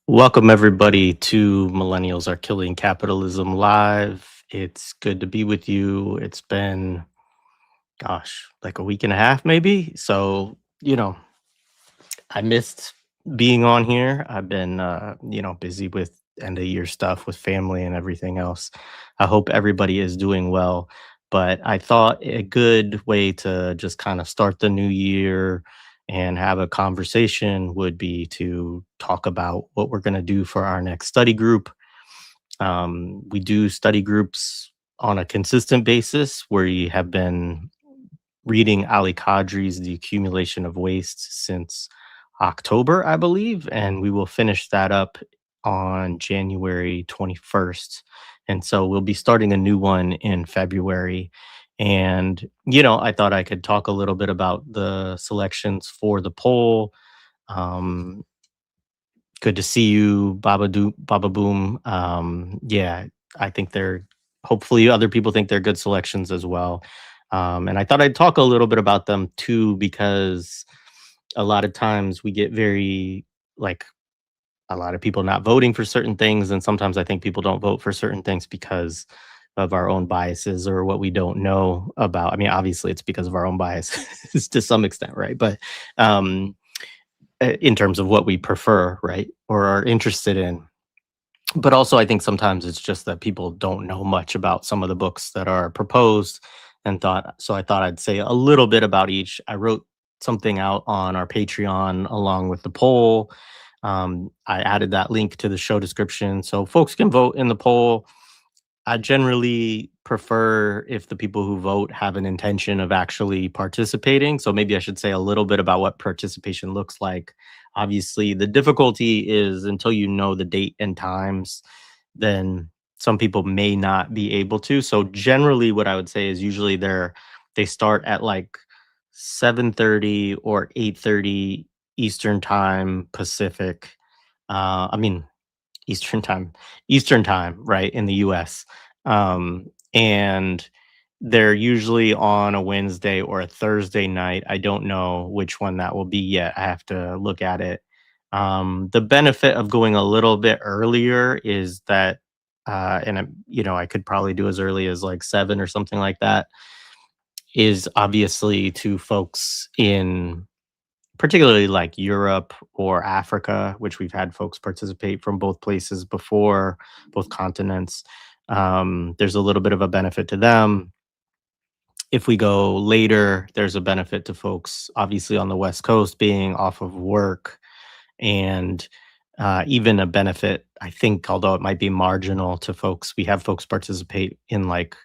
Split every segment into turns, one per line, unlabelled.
Welcome, everybody, to Millennials Are Killing Capitalism Live. It's good to be with you. It's been, gosh, like a week and a half, maybe. So, I missed being on here. I've been, busy with end of year stuff with family and everything else. I hope everybody is doing well. But I thought a good way to just kind of start the new year and have a conversation would be to talk about what we're going to do for our next study group. We do study groups on a consistent basis. We have been reading Ali Kadri's The Accumulation of Waste since October, I believe, and we will finish that up on January 21st. And so we'll be starting a new one in February. And, I thought I could talk a little bit about the selections for the poll. Um, Good to see you, Baba Boom. Yeah, I think they're hopefully other people think they're good selections as well. And I thought I'd talk a little bit about them too, because a lot of times we get very like a lot of people not voting for certain things. And sometimes I think people don't vote for certain things because of our own biases or what we don't know about. I mean, obviously it's because of our own biases to some extent, right? But um in terms of what we prefer, right? Or are interested in. But also, I think sometimes it's just that people don't know much about some of the books that are proposed and thought, so I thought I'd say a little bit about each. I wrote something out on our Patreon along with the poll. I added that link to the show description so folks can vote in the poll. I generally prefer if the people who vote have an intention of actually participating. So maybe I should say a little bit about what participation looks like. Obviously, the difficulty is until you know the date and times, then some people may not be able to. So generally what I would say is usually they start at like 7:30 or 8:30 Eastern time Pacific. I mean Eastern time, Eastern time, right, in the US. And they're usually on a Wednesday or a Thursday night. I don't know which one that will be yet. I have to look at it. The benefit of going a little bit earlier is that, I could probably do as early as like 7 or something like that, is obviously to folks in particularly like Europe or Africa, which we've had folks participate from both places before, both continents. There's a little bit of a benefit to them. If we go later, there's a benefit to folks, obviously, on the West Coast being off of work, and even a benefit, I think, although it might be marginal to folks. We have folks participate in like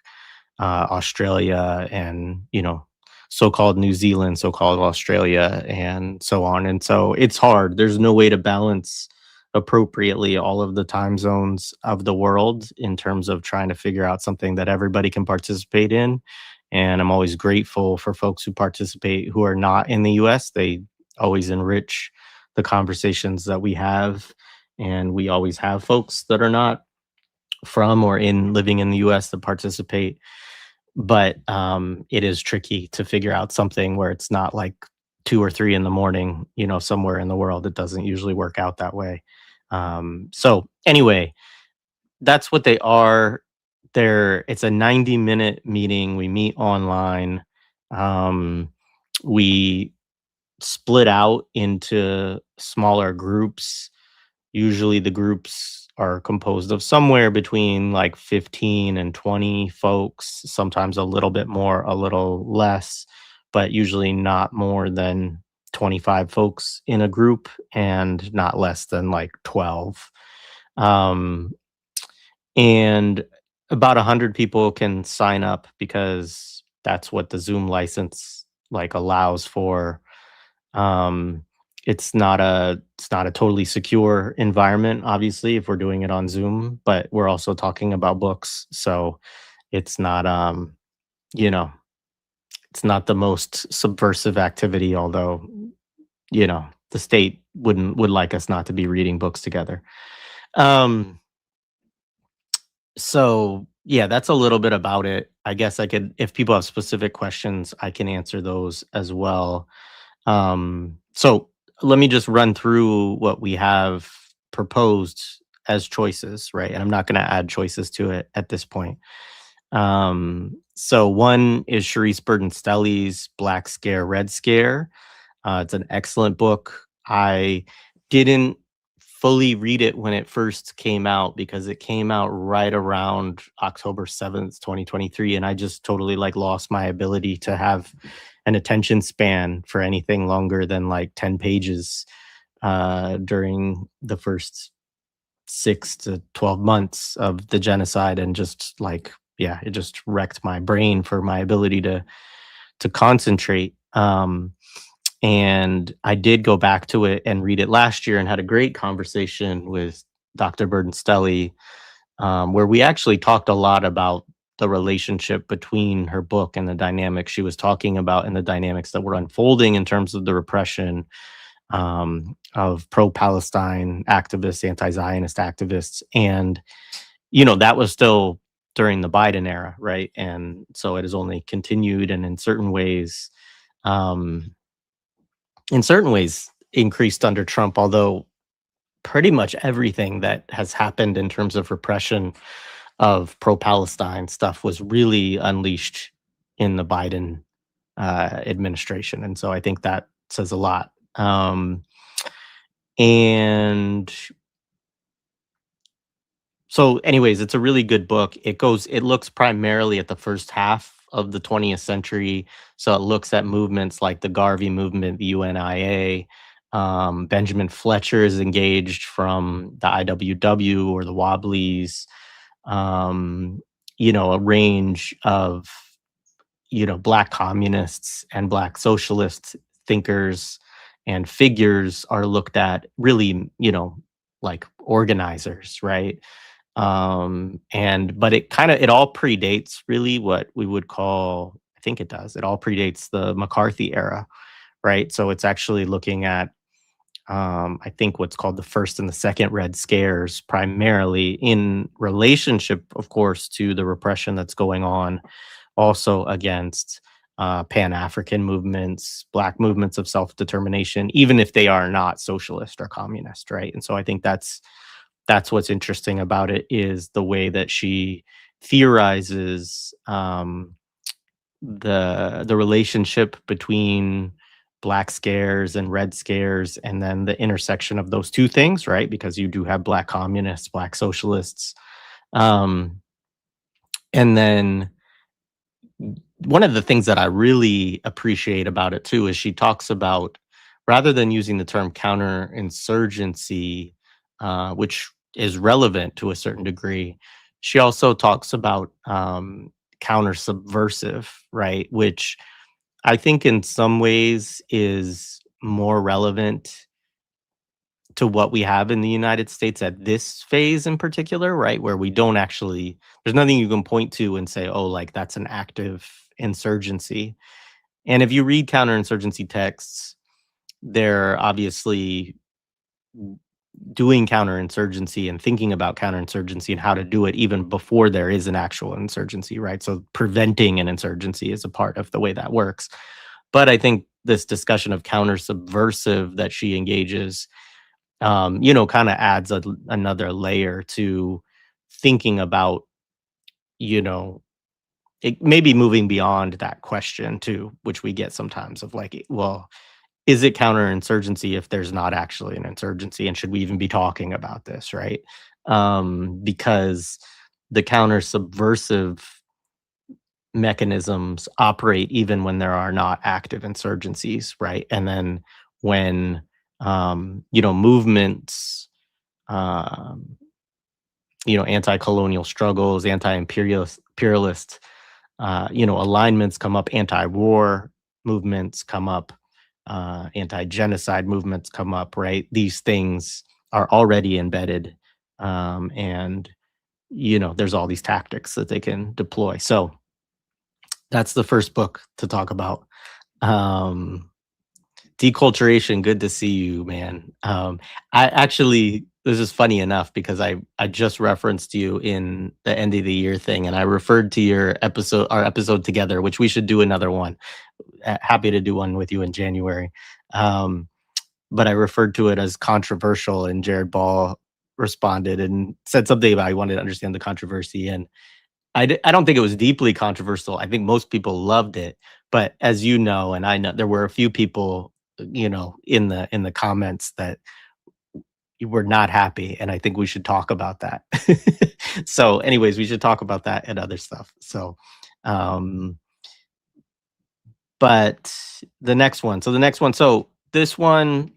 Australia and, so-called New Zealand, so-called Australia, and so on. And so it's hard. There's no way to balance appropriately all of the time zones of the world in terms of trying to figure out something that everybody can participate in. And I'm always grateful for folks who participate who are not in the US. They always enrich the conversations that we have. And we always have folks that are not from or in living in the US that participate. But it is tricky to figure out something where it's not like 2 or 3 in the morning, somewhere in the world. It doesn't usually work out that way. So anyway, that's what they are. It's a 90-minute meeting. We meet online. Um, we split out into smaller groups. Usually the groups are composed of somewhere between like 15 and 20 folks, sometimes a little bit more, a little less, but usually not more than 25 folks in a group and not less than like 12. Um, and about 100 people can sign up because that's what the Zoom license like allows for. um, it's not a totally secure environment, obviously, if we're doing it on Zoom, but we're also talking about books, so it's not you know, it's not the most subversive activity, although, the state would like us not to be reading books together. Um, so yeah, that's a little bit about it. I guess I could, if people have specific questions, I can answer those as well. So let me just run through what we have proposed as choices, right? And I'm not going to add choices to it at this point. So one is Sharice Burden-Stelly's Black Scare, Red Scare. It's an excellent book. I didn't fully read it when it first came out because it came out right around October 7th, 2023, and I just totally like lost my ability to have an attention span for anything longer than like 10 pages during the first 6 to 12 months of the genocide, and just like, yeah, it just wrecked my brain for my ability to concentrate. And I did go back to it and read it last year and had a great conversation with Dr. Burden-Stelly, where we actually talked a lot about the relationship between her book and the dynamics she was talking about, and the dynamics that were unfolding in terms of the repression of pro-Palestine activists, anti-Zionist activists. And, that was still during the Biden era, right? And so it has only continued, and um, in certain ways increased under Trump, although pretty much everything that has happened in terms of repression of pro-Palestine stuff was really unleashed in the Biden administration. And so I think that says a lot. And so anyways, it's a really good book. It looks primarily at the first half of the 20th century. So it looks at movements like the Garvey movement, the UNIA. Benjamin Fletcher is engaged from the IWW or the Wobblies. A range of, Black communists and Black socialist thinkers and figures are looked at, really, like organizers, right? But it all predates really what we would call, I think it does, it all predates the McCarthy era, right? So it's actually looking at, I think, what's called the first and the second Red Scares, primarily in relationship, of course, to the repression that's going on also against Pan-African movements, Black movements of self-determination, even if they are not socialist or communist, right? And so I think that's what's interesting about it, is the way that she theorizes the relationship between Black scares and Red Scares, and then the intersection of those two things, right? Because you do have Black communists, Black socialists. Um, and then one of the things that I really appreciate about it too is she talks about, rather than using the term counterinsurgency, which is relevant to a certain degree, she also talks about counter subversive, right? Which I think in some ways is more relevant to what we have in the United States at this phase in particular, right? Where we don't actually, there's nothing you can point to and say, oh, like that's an active insurgency. And if you read counterinsurgency texts, they're obviously doing counterinsurgency and thinking about counterinsurgency and how to do it even before there is an actual insurgency, right? So preventing an insurgency is a part of the way that works. But I think this discussion of counter subversive that she engages, kind of adds another layer to thinking about, it maybe moving beyond that question too, which we get sometimes of like, well, is it counterinsurgency if there's not actually an insurgency, and should we even be talking about this, right? Because the counter subversive mechanisms operate even when there are not active insurgencies, right? And then when movements, um, anti-colonial struggles, anti-imperialist alignments come up, anti-war movements come up, anti-genocide movements come up, right? These things are already embedded, and there's all these tactics that they can deploy. So that's the first book to talk about. Deculturation, good to see you, man. I actually, this is funny enough because I just referenced you in the end of the year thing, and I referred to our episode together, which we should do another one. Happy to do one with you in January. But I referred to it as controversial, and Jared Ball responded and said something about he wanted to understand the controversy, and I don't think it was deeply controversial. I think most people loved it, but as you know, and I know, there were a few people, in the comments that you were not happy, and I think we should talk about that. So, anyways, we should talk about that and other stuff. So, um, but this one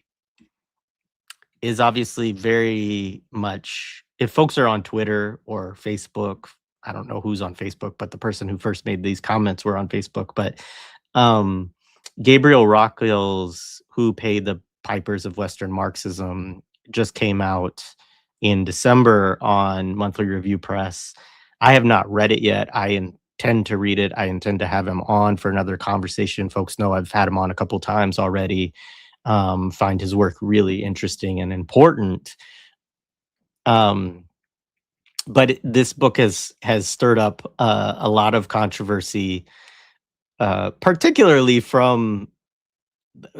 is obviously very much, if folks are on Twitter or Facebook, I don't know who's on Facebook, but the person who first made these comments were on Facebook. But um, Gabriel Rockels, Who Paid the Pipers of Western Marxism, just came out in December on Monthly Review Press. I have not read it yet. I intend to read it. I intend to have him on for another conversation. Folks know I've had him on a couple times already. Find his work really interesting and important. Um, but this book has stirred up a lot of controversy, particularly from.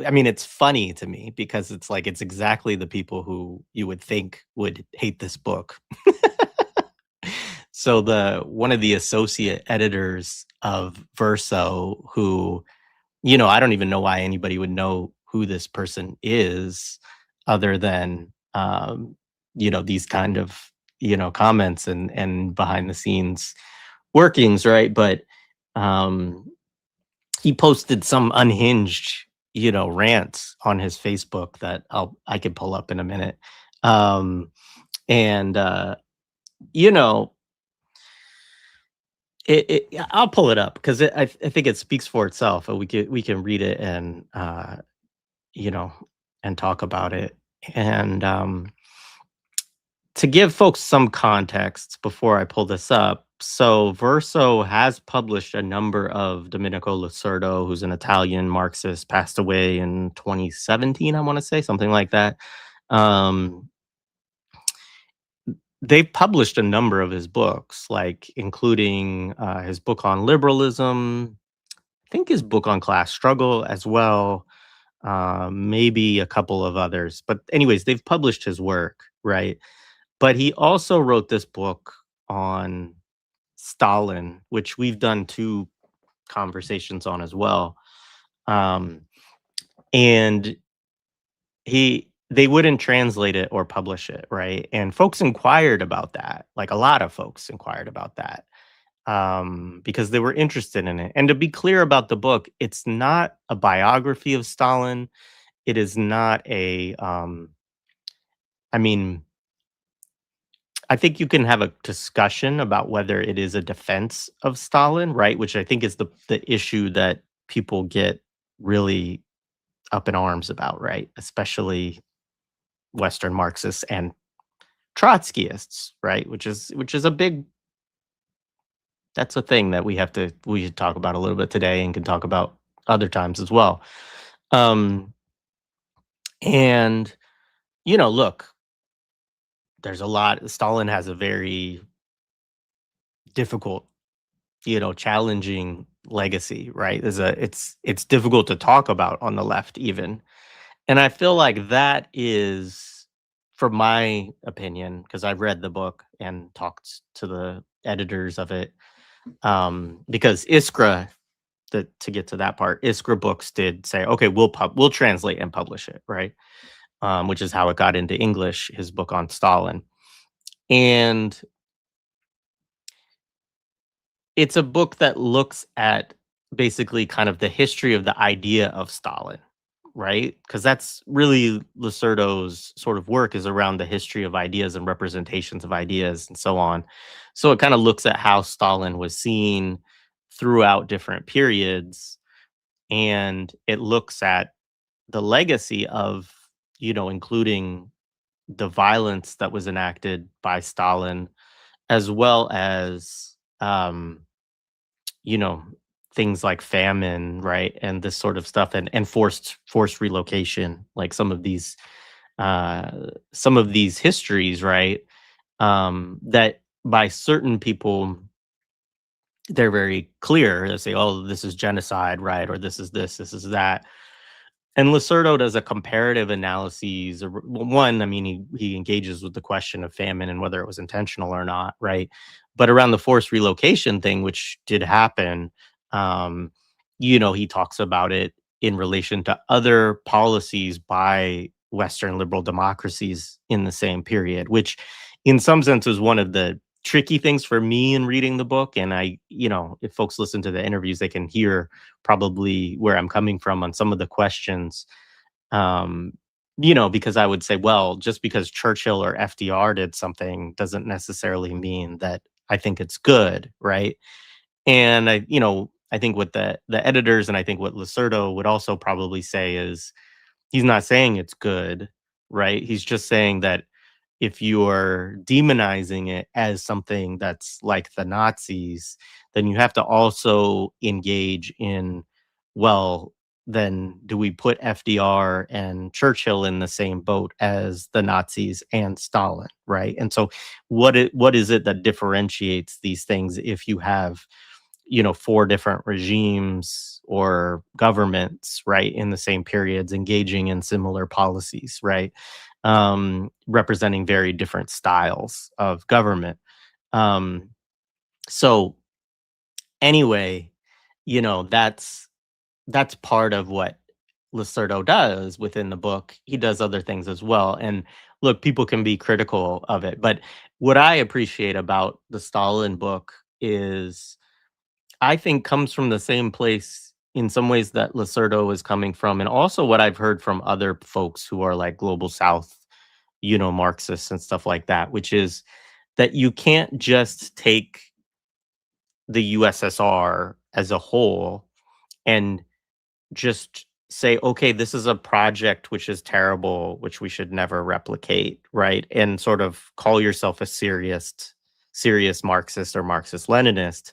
I mean, it's funny to me because it's like it's exactly the people who you would think would hate this book. So the one of the associate editors of Verso, who, I don't even know why anybody would know who this person is other than, these kind of, comments and behind the scenes workings, right? But um, he posted some unhinged, rants on his Facebook that I could pull up in a minute. Um, and you know, I'll pull it up because I think it speaks for itself, and we can read it and you know and talk about it. And to give folks some context before I pull this up, so Verso has published a number of Domenico Lacerdo, who's an Italian Marxist, passed away in 2017, I want to say, something like that. Um, they've published a number of his books, like including his book on liberalism, I think his book on class struggle as well, maybe a couple of others. But, anyways, they've published his work, right? But he also wrote this book on Stalin, which we've done two conversations on as well. Um, and they wouldn't translate it or publish it, right? And folks inquired about that. Like a lot of folks inquired about that, because they were interested in it. And to be clear about the book, it's not a biography of Stalin. It is not a, I mean, I think you can have a discussion about whether it is a defense of Stalin, right? Which I think is the issue that people get really up in arms about, right? Especially Western Marxists and Trotskyists, right? Which is a big, that's a thing that we should talk about a little bit today and can talk about other times as well. Um and look, there's a lot. Stalin has a very difficult, challenging legacy, right? It's difficult to talk about on the left even. And I feel like that is, from my opinion, because I've read the book and talked to the editors of it, because Iskra, to get to that part, Iskra Books did say, okay, we'll translate and publish it, right? Which is how it got into English, his book on Stalin. And it's a book that looks at basically kind of the history of the idea of Stalin, right? Because that's really Lacerdo's sort of work, is around the history of ideas and representations of ideas and so on. So it kind of looks at how Stalin was seen throughout different periods, and it looks at the legacy of, including the violence that was enacted by Stalin, as well as you know, things like famine, right? And this sort of stuff, and forced relocation, like some of these histories, right? That by certain people, they're very clear. They say, oh, this is genocide, right? Or this is this is that. And Lacerdo does a comparative analysis. One, I mean, he engages with the question of famine and whether it was intentional or not, right? But around the forced relocation thing, which did happen, um, he talks about it in relation to other policies by Western liberal democracies in the same period, which in some sense is one of the tricky things for me in reading the book. And if folks listen to the interviews, they can hear probably where I'm coming from on some of the questions. Um, because I would say, well, just because Churchill or FDR did something doesn't necessarily mean that I think it's good, right? And I think what the editors and I think what Lacerdo would also probably say is he's not saying it's good, right? He's just saying that if you're demonizing it as something that's like the Nazis, then you have to also engage in, well, then do we put FDR and Churchill in the same boat as the Nazis and Stalin, right? And so what is it that differentiates these things if you have four different regimes or governments, right, in the same periods engaging in similar policies, right? Representing very different styles of government. Um, so anyway, that's part of what Lacerdo does within the book. He does other things as well. And look, people can be critical of it, but what I appreciate about the Stalin book is I think comes from the same place in some ways that Lacerdo is coming from, and also what I've heard from other folks who are like global South, Marxists and stuff like that, which is that you can't just take the USSR as a whole and just say, okay, this is a project which is terrible, which we should never replicate, right? And sort of call yourself a serious Marxist or Marxist Leninist.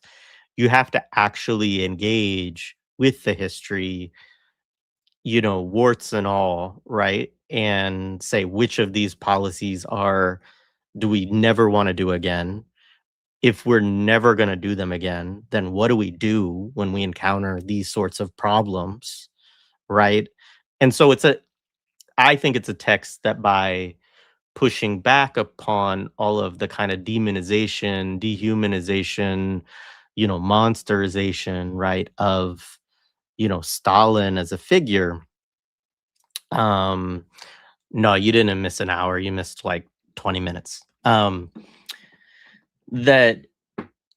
You have to actually engage with the history, warts and all, right? And say which of these policies do we never want to do again? If we're never going to do them again, then what do we do when we encounter these sorts of problems, right? And so I think it's a text that by pushing back upon all of the kind of demonization, dehumanization, monsterization, right, of, Stalin as a figure. Um, no, you didn't miss an hour. You missed like 20 minutes. That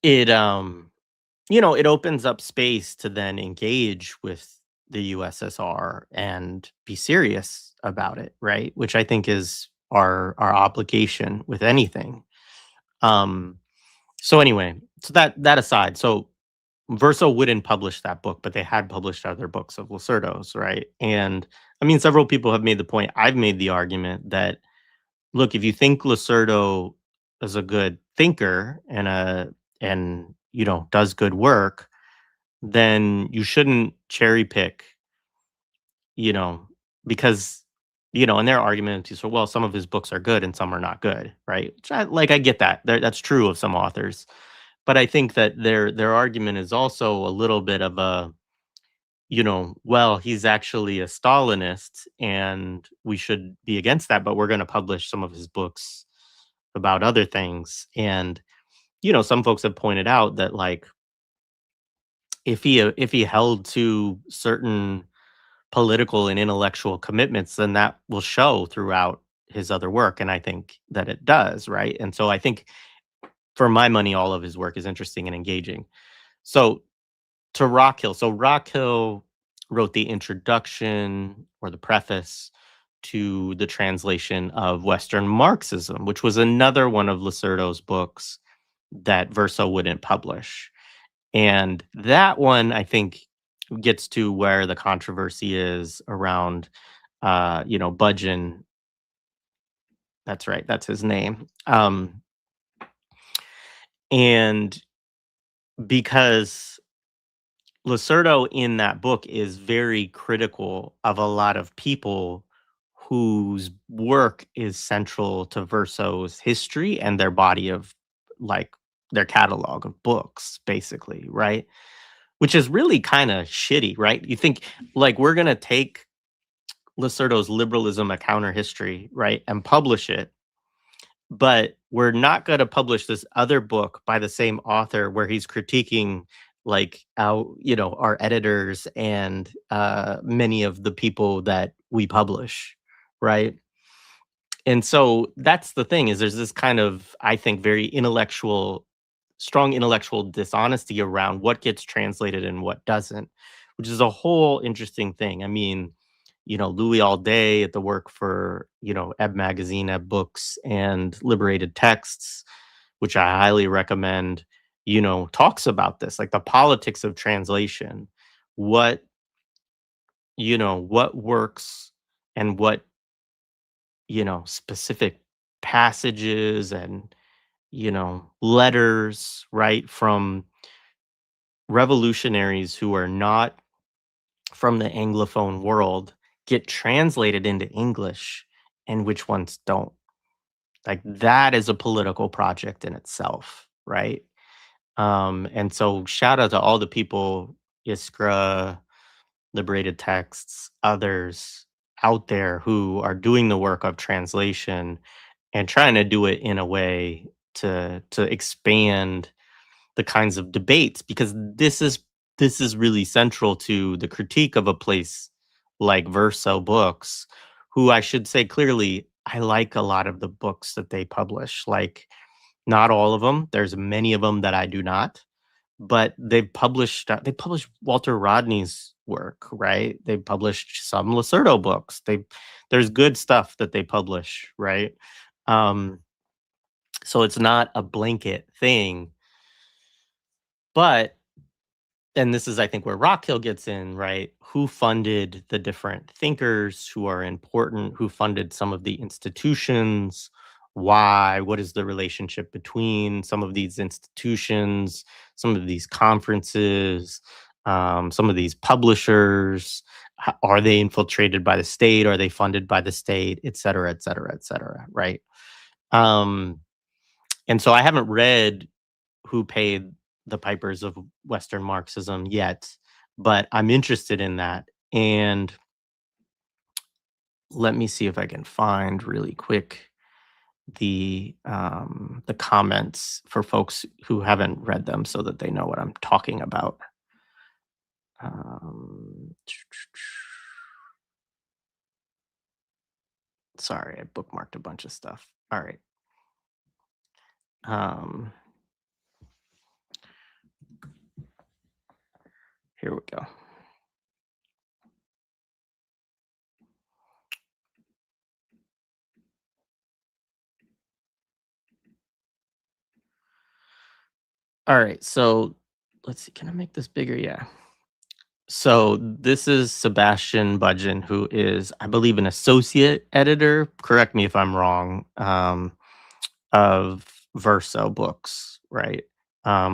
it, it opens up space to then engage with the USSR and be serious about it, right? Which I think is our obligation with anything. Um, so anyway, so that aside, so Verso wouldn't publish that book, but they had published other books of Lacerdo's, right? And I mean, several people have made the point. I've made the argument that look, if you think Lacerdo is a good thinker and does good work, then you shouldn't cherry pick, you know, because and their argument is, so well, some of his books are good and some are not good, right? Which I get that. That's true of some authors. But I think that their argument is also a little bit of a, well, he's actually a Stalinist and we should be against that, but we're going to publish some of his books about other things. And, some folks have pointed out that like if he held to certain political and intellectual commitments, then that will show throughout his other work. And I think that it does, right? And so I think for my money, all of his work is interesting and engaging. So to Rockhill. So Rockhill wrote the introduction or the preface to the translation of Western Marxism, which was another one of Lacerdo's books that Verso wouldn't publish. And that one, I think, gets to where the controversy is around, Budgeon. That's right. That's his name. And because Lacerdo in that book is very critical of a lot of people whose work is central to Verso's history and their body of like their catalog of books, basically, right? Which is really kind of shitty, right? You think like we're gonna take Lacerdo's Liberalism: A Counter History, right, and publish it, but we're not gonna publish this other book by the same author where he's critiquing, like, our editors and, many of the people that we publish, right? And so that's the thing is there's this kind of, I think, very strong intellectual dishonesty around what gets translated and what doesn't, which is a whole interesting thing. I mean, Louis Alday at the work for, Ebb Magazine, Ebb Books, and Liberated Texts, which I highly recommend, talks about this, like the politics of translation, what, what works and what, specific passages and, letters, right, from revolutionaries who are not from the Anglophone world get translated into English and which ones don't. Like that is a political project in itself, right? And so shout out to all the people, Iskra, Liberated Texts, others out there who are doing the work of translation and trying to do it in a way to expand the kinds of debates because this is really central to the critique of a place like Verso Books, who I should say clearly I like a lot of the books that they publish. Like not all of them. There's many of them that I do not, but they published Walter Rodney's work, right? They published some Lacerdo books. There's good stuff that they publish, right? Um, so it's not a blanket thing, but and this is, I think, where Rockhill gets in, right? Who funded the different thinkers who are important? Who funded some of the institutions? Why? What is the relationship between some of these institutions, some of these conferences, some of these publishers? Are they infiltrated by the state? Are they funded by the state? Et cetera, et cetera, et cetera, right? Um, and so I haven't read Who Paid the Pipers of Western Marxism yet, but I'm interested in that. And let me see if I can find really quick the comments for folks who haven't read them so that they know what I'm talking about. Um, sorry, I bookmarked a bunch of stuff. All right. Um, here we go. All right, so let's see. Can I make this bigger? Yeah. So this is Sebastian Budgen, who is, I believe, an associate editor. Correct me if I'm wrong. Of Verso Books, right?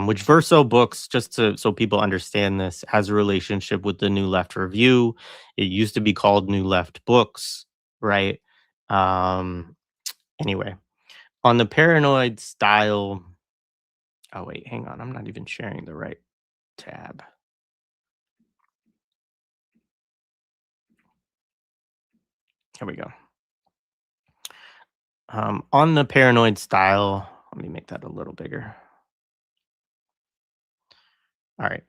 Which Verso Books, just so people understand this, has a relationship with the New Left Review. It used to be called New Left Books, right? Um, anyway, on the paranoid style. Oh wait, hang on. I'm not even sharing the right tab. Here we go. On the paranoid style, let me make that a little bigger. All right.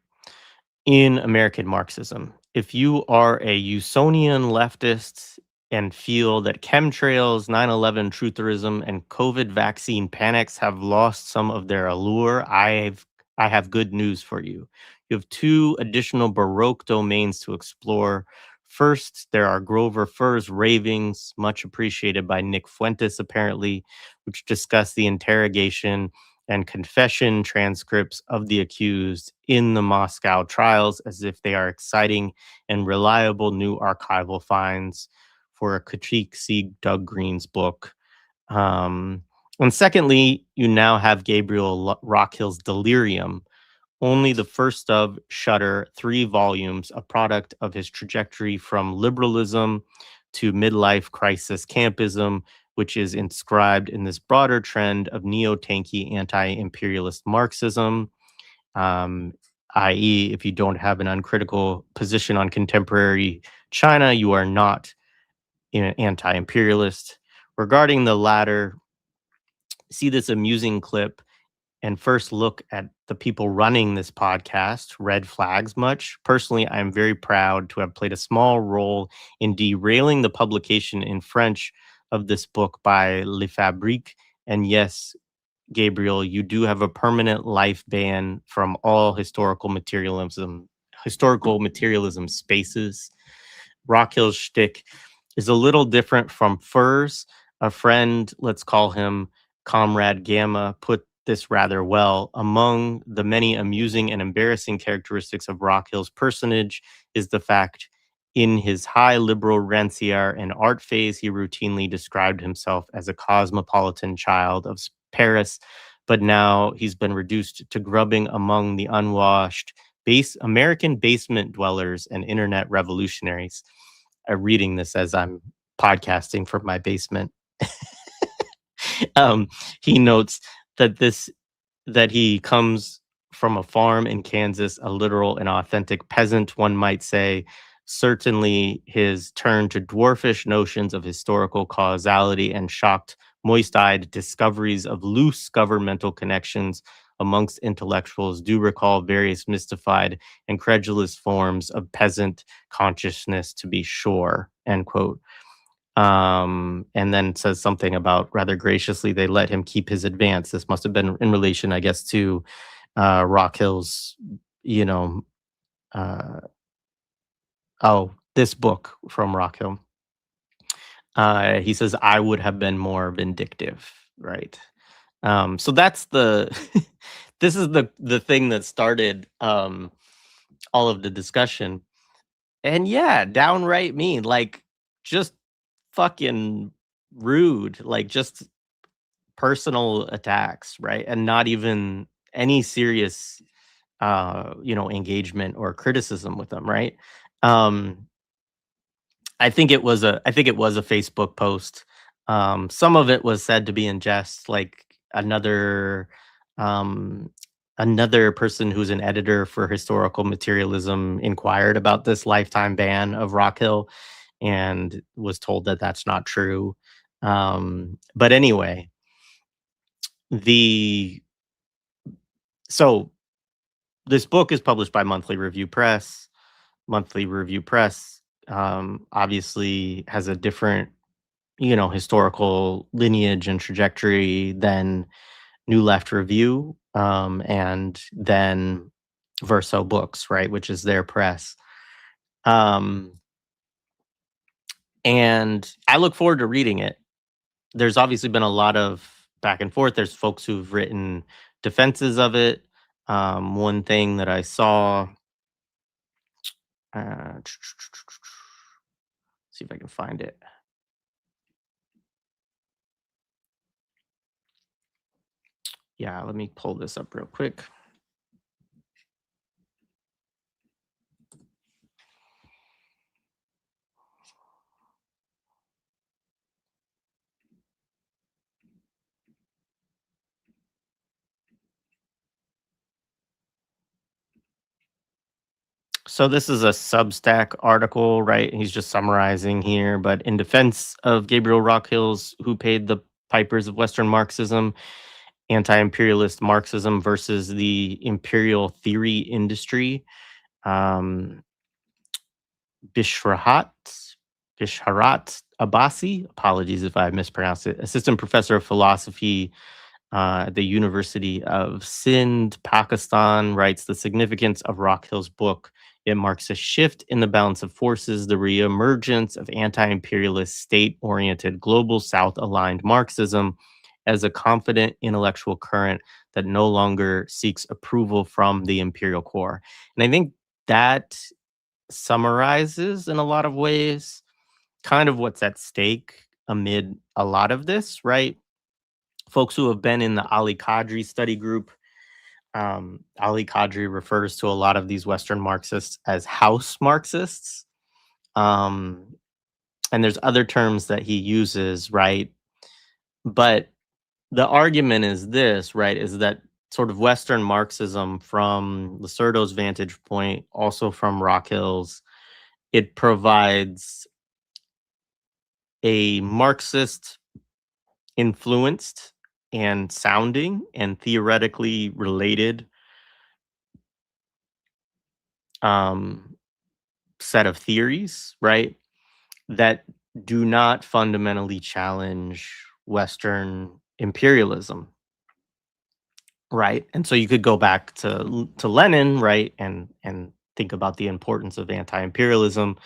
In American Marxism, if you are a Usonian leftist and feel that chemtrails, 9/11 trutherism, and COVID vaccine panics have lost some of their allure, I have good news for you. You have two additional Baroque domains to explore. First, there are Grover Furr's ravings, much appreciated by Nick Fuentes, apparently, which discuss the interrogation and confession transcripts of the accused in the Moscow trials as if they are exciting and reliable new archival finds for a critique. See Doug Green's book. Um, and secondly, you now have Gabriel Rockhill's Delirium, only the first of Shutter, 3 volumes, a product of his trajectory from liberalism to midlife crisis campism, which is inscribed in this broader trend of neo-tanky anti-imperialist Marxism, um, i.e., if you don't have an uncritical position on contemporary China, you are not Anti-imperialist. Regarding the latter, see this amusing clip and first look at the people running this podcast, red flags much. Personally, I'm very proud to have played a small role in derailing the publication in French of this book by Le Fabrique. And yes, Gabriel, you do have a permanent life ban from all historical materialism spaces. Rock Hill's shtick is a little different from Furs. A friend, let's call him Comrade Gamma, put this rather well. Among the many amusing and embarrassing characteristics of Rock Hill's personage is the fact in his high liberal rancière and art phase, he routinely described himself as a cosmopolitan child of Paris, but now he's been reduced to grubbing among the unwashed American basement dwellers and internet revolutionaries. I'm reading this as I'm podcasting from my basement. um, he notes that he comes from a farm in Kansas, a literal and authentic peasant, one might say. Certainly, his turn to dwarfish notions of historical causality and shocked, moist-eyed discoveries of loose governmental connections amongst intellectuals do recall various mystified and credulous forms of peasant consciousness, to be sure. End quote. And then says something about rather graciously they let him keep his advance. This must have been in relation, I guess, to Rock Hill's, you know, uh, this book from Rock Hill. He says, I would have been more vindictive, right? So that's this is the thing that started all of the discussion. And yeah, downright mean, like just fucking rude, like just personal attacks, right? And not even any serious engagement or criticism with them, right? Um I think it was a Facebook post. Some of it was said to be in jest, like um another person who's an editor for historical materialism inquired about this lifetime ban of Rock Hill and was told that that's not true. But anyway, the so this book is published by Monthly Review Press. Monthly Review Press obviously has a different, historical lineage and trajectory than New Left Review, and then Verso Books, right, which is their press. Um, and I look forward to reading it. There's obviously been a lot of back and forth. There's folks who've written defenses of it. One thing that I saw, see if I can find it. Yeah, let me pull this up real quick. So this is a Substack article, right? He's just summarizing here, but in defense of Gabriel Rockhill's Who Paid the Pipers of Western Marxism, Anti-imperialist Marxism versus the imperial theory industry, um, Bishrahat, Bishharat Abbasi, apologies if I mispronounced it, assistant professor of philosophy at the University of Sindh, Pakistan, writes the significance of Rockhill's book. It marks a shift in the balance of forces, the reemergence of anti-imperialist, state-oriented, global South-aligned Marxism as a confident intellectual current that no longer seeks approval from the imperial core. And I think that summarizes in a lot of ways kind of what's at stake amid a lot of this, right? Folks who have been in the Ali Kadri study group. Ali Kadri refers to a lot of these Western Marxists as house Marxists. Um, and there's other terms that he uses, right? But the argument is this, right, is that sort of Western Marxism from Lacerdo's vantage point, also from Rockhill's, it provides a Marxist influenced and sounding and theoretically related um, set of theories, right? That do not fundamentally challenge Western imperialism, right? And so you could go back to Lenin, right, and think about the importance of anti-imperialism.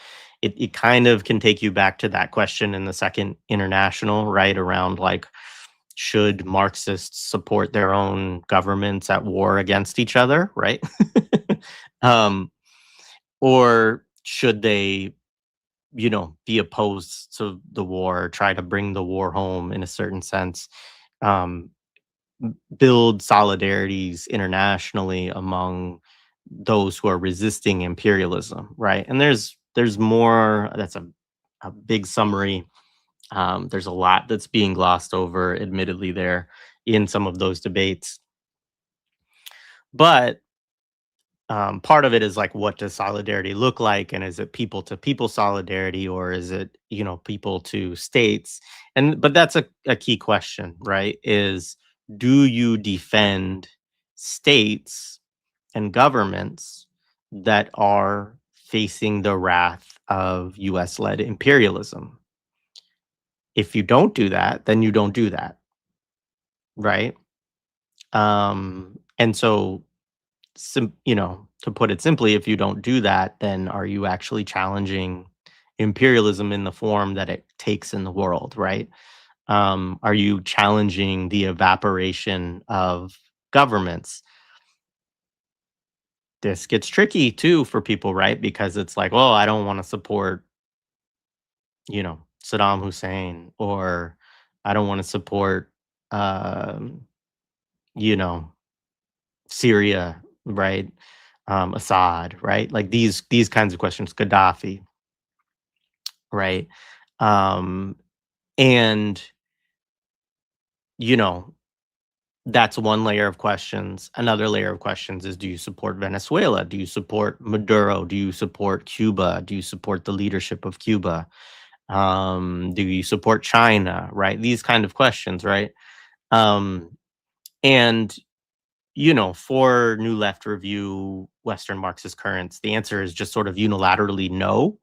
It kind of can take you back to that question in the Second International, right, around like should Marxists support their own governments at war against each other, right? um, or should they, be opposed to the war, try to bring the war home in a certain sense, um, build solidarities internationally among those who are resisting imperialism, right? And there's more. That's a big summary. There's a lot that's being glossed over, admittedly, there in some of those debates. But part of it is like, what does solidarity look like? And is it people to people solidarity, or is it, people to states? But that's a key question, right? Is do you defend states and governments that are facing the wrath of US led imperialism? If you don't do that, then you don't do that, right? And so to put it simply, if you don't do that, then are you actually challenging imperialism in the form that it takes in the world, right? Are you challenging the evaporation of governments? This gets tricky too for people, right? Because it's like, well, I don't want to support, Saddam Hussein, or I don't want to support, um, you know, Syria, right? Assad, right? Like these kinds of questions, Gaddafi, right? Um, and you know, that's one layer of questions. Another layer of questions is, do you support Venezuela? Do you support Maduro? Do you support Cuba? Do you support the leadership of Cuba? Do you support China? Right? These kind of questions, right? Um, and for New Left Review, Western Marxist Currents, the answer is just sort of unilaterally no.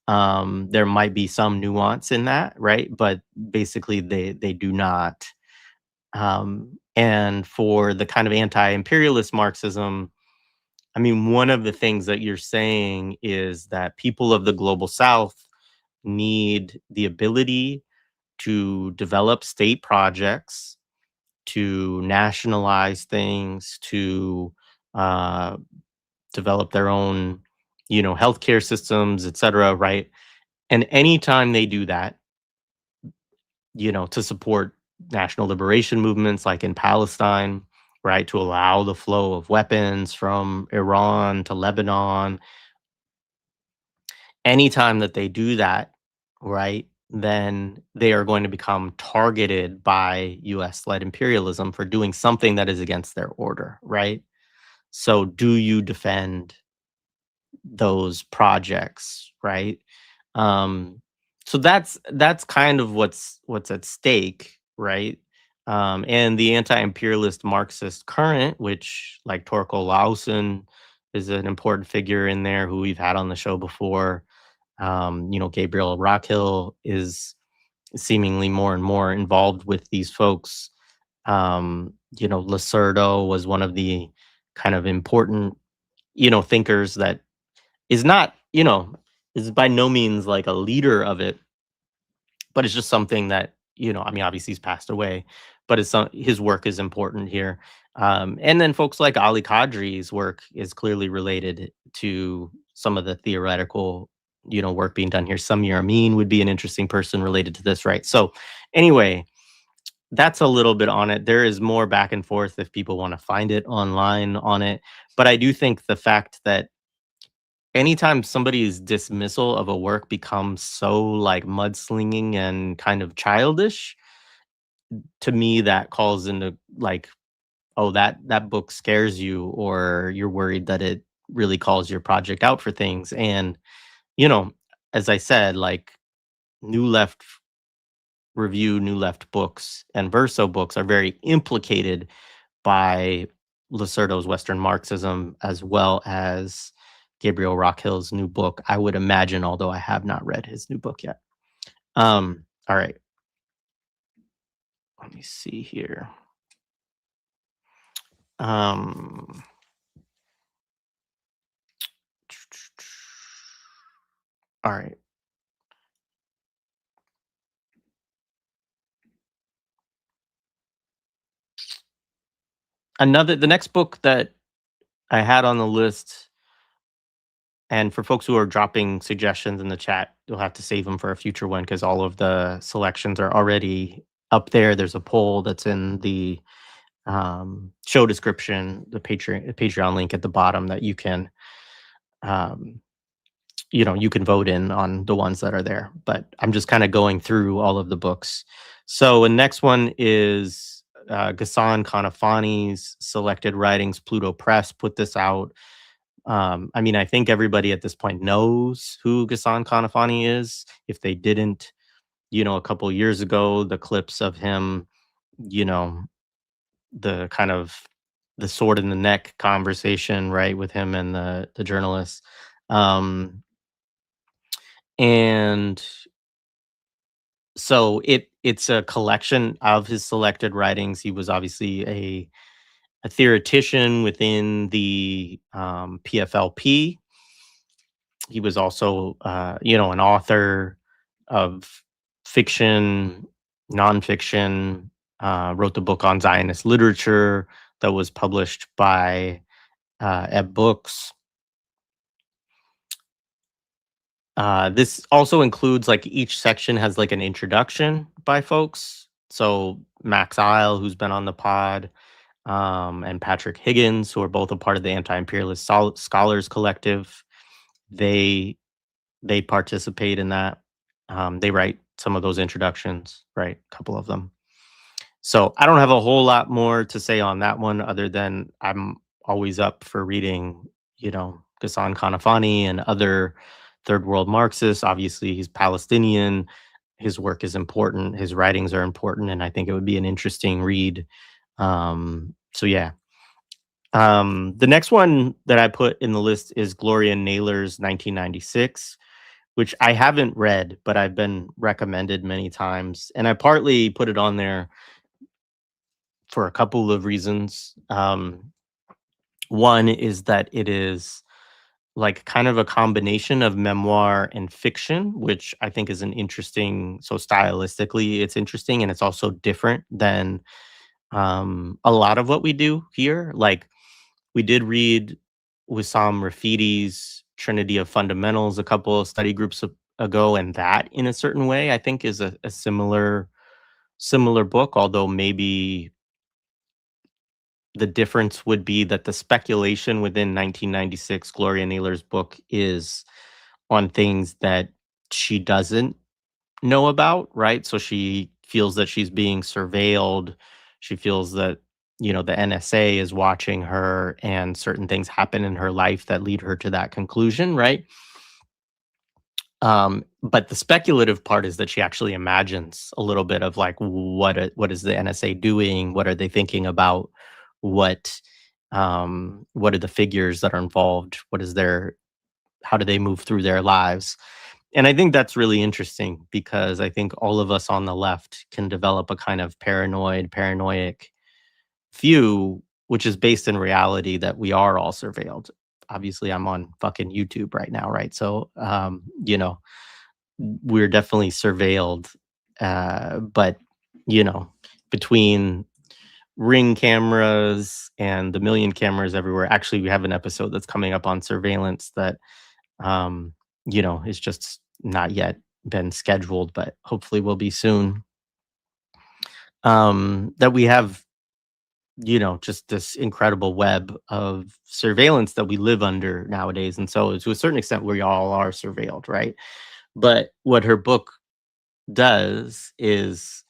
There might be some nuance in that, right? But basically, they do not. And for the kind of anti-imperialist Marxism, I mean, one of the things that you're saying is that people of the global South need the ability to develop state projects, to nationalize things, to uh, develop their own, healthcare systems, et cetera, right? And anytime they do that, to support national liberation movements like in Palestine, right, to allow the flow of weapons from Iran to Lebanon, anytime that they do that, right, then they are going to become targeted by US led imperialism for doing something that is against their order, right? So, do you defend those projects, right? Um, so that's kind of what's at stake, right? And the anti-imperialist Marxist current, which like Torkel Lawson is an important figure in there who we've had on the show before. Gabriel Rockhill is seemingly more and more involved with these folks. Lacerdo was one of the kind of important, thinkers that is not, is by no means like a leader of it, but it's just something that, I mean, obviously he's passed away, but his work is important here. And then folks like Ali Kadri's work is clearly related to some of the theoretical, work being done here. Samir Amin would be an interesting person related to this, right? So anyway, that's a little bit on it. There is more back and forth if people want to find it online on it. But I do think the fact that anytime somebody's dismissal of a work becomes so like mudslinging and kind of childish, to me that calls into like, oh, that book scares you, or you're worried that it really calls your project out for things. And you know as I said, like, new left Review, New Left books, and Verso books are very implicated by Lacerdo's Western Marxism, as well as Gabriel Rockhill's new book, I would imagine, although I have not read his new book yet. All right. Let me see here. Um, all right. The next book that I had on the list, and for folks who are dropping suggestions in the chat, you'll have to save them for a future one because all of the selections are already up there. There's a poll that's in the show description, the Patreon link at the bottom that you can, um, you can vote in on the ones that are there. But I'm just kind of going through all of the books. So the next one is Ghassan Kanafani's Selected Writings. Pluto Press put this out. I mean, I think everybody at this point knows who Ghassan Kanafani is. If they didn't, a couple years ago, the clips of him, you know, the kind of the sword in the neck conversation, right, with him and the journalist. And so it's a collection of his selected writings. He was obviously a theoretician within the PFLP. He was also, an author of fiction, nonfiction. Wrote the book on Zionist literature that was published by Ebb Books. This also includes, like, each section has like an introduction by folks. So Max Isle, who's been on the pod, and Patrick Higgins, who are both a part of the Anti-Imperialist Scholars Collective. They they participate in that. They write some of those introductions, right? A couple of them. So I don't have a whole lot more to say on that one, other than I'm always up for reading, Ghassan Kanafani and other third world Marxists. Obviously, he's Palestinian. His work is important. His writings are important, and I think it would be an interesting read. So yeah. The next one that I put in the list is Gloria Naylor's 1996, which I haven't read, but I've been recommended many times. And I partly put it on there for a couple of reasons. One is that it is like kind of a combination of memoir and fiction, which I think is an interesting. So stylistically, it's interesting, and it's also different than a lot of what we do here. Like, we did read Wissam Rafidi's Trinity of Fundamentals a couple of study groups ago, and that, in a certain way, I think is a similar book, although maybe the difference would be that the speculation within 1996, Gloria Naylor's book, is on things that she doesn't know about, right? So she feels that she's being surveilled. She feels that, the NSA is watching her, and certain things happen in her life that lead her to that conclusion, right? But the speculative part is that she actually imagines a little bit of, like, what is the NSA doing? What are they thinking about? What what are the figures that are involved? How do they move through their lives? And I think that's really interesting, because I think all of us on the left can develop a kind of paranoid view, which is based in reality, that we are all surveilled. Obviously, I'm on fucking YouTube right now, right? So, we're definitely surveilled. But, you know, between Ring cameras and the million cameras everywhere, actually, we have an episode that's coming up on surveillance that, um, is just not yet been scheduled, but hopefully will be soon. That we have, just this incredible web of surveillance that we live under nowadays. And so, to a certain extent, we all are surveilled, right? But what her book does is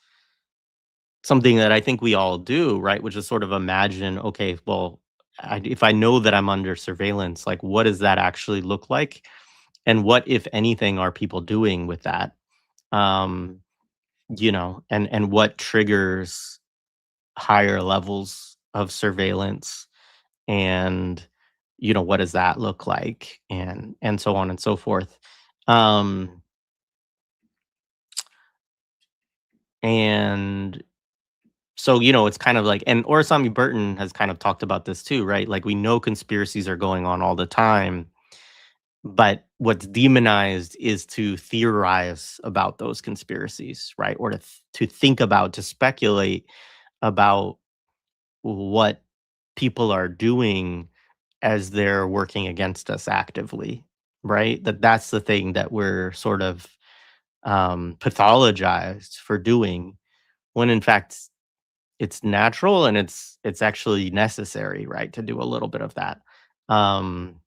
something that I think we all do, right? Which is sort of imagine, okay, well, if I know that I'm under surveillance, like, what does that actually look like? And what, if anything, are people doing with that? Um, and what triggers higher levels of surveillance, and what does that look like, and so on and so forth. um and so it's kind of like, and Orasami Burton has kind of talked about this too, right? Like, we know conspiracies are going on all the time, but what's demonized is to theorize about those conspiracies, right? Or to think about, to speculate about what people are doing as they're working against us actively, right? That's the thing that we're sort of pathologized for doing, when in fact it's natural, and it's actually necessary, right, to do a little bit of that. Um,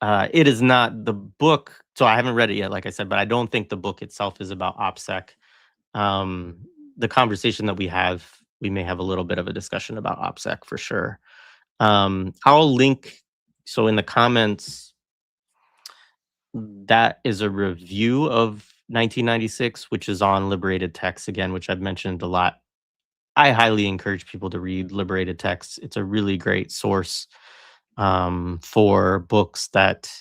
it is not the book, so I haven't read it yet, like I said, but I don't think the book itself is about OPSEC. Um, the conversation that we may have a little bit of a discussion about OPSEC for sure. I'll link, so in the comments, that is a review of 1996, which is on Liberated Texts again, which I've mentioned a lot. I highly encourage people to read Liberated Texts. It's a really great source for books that,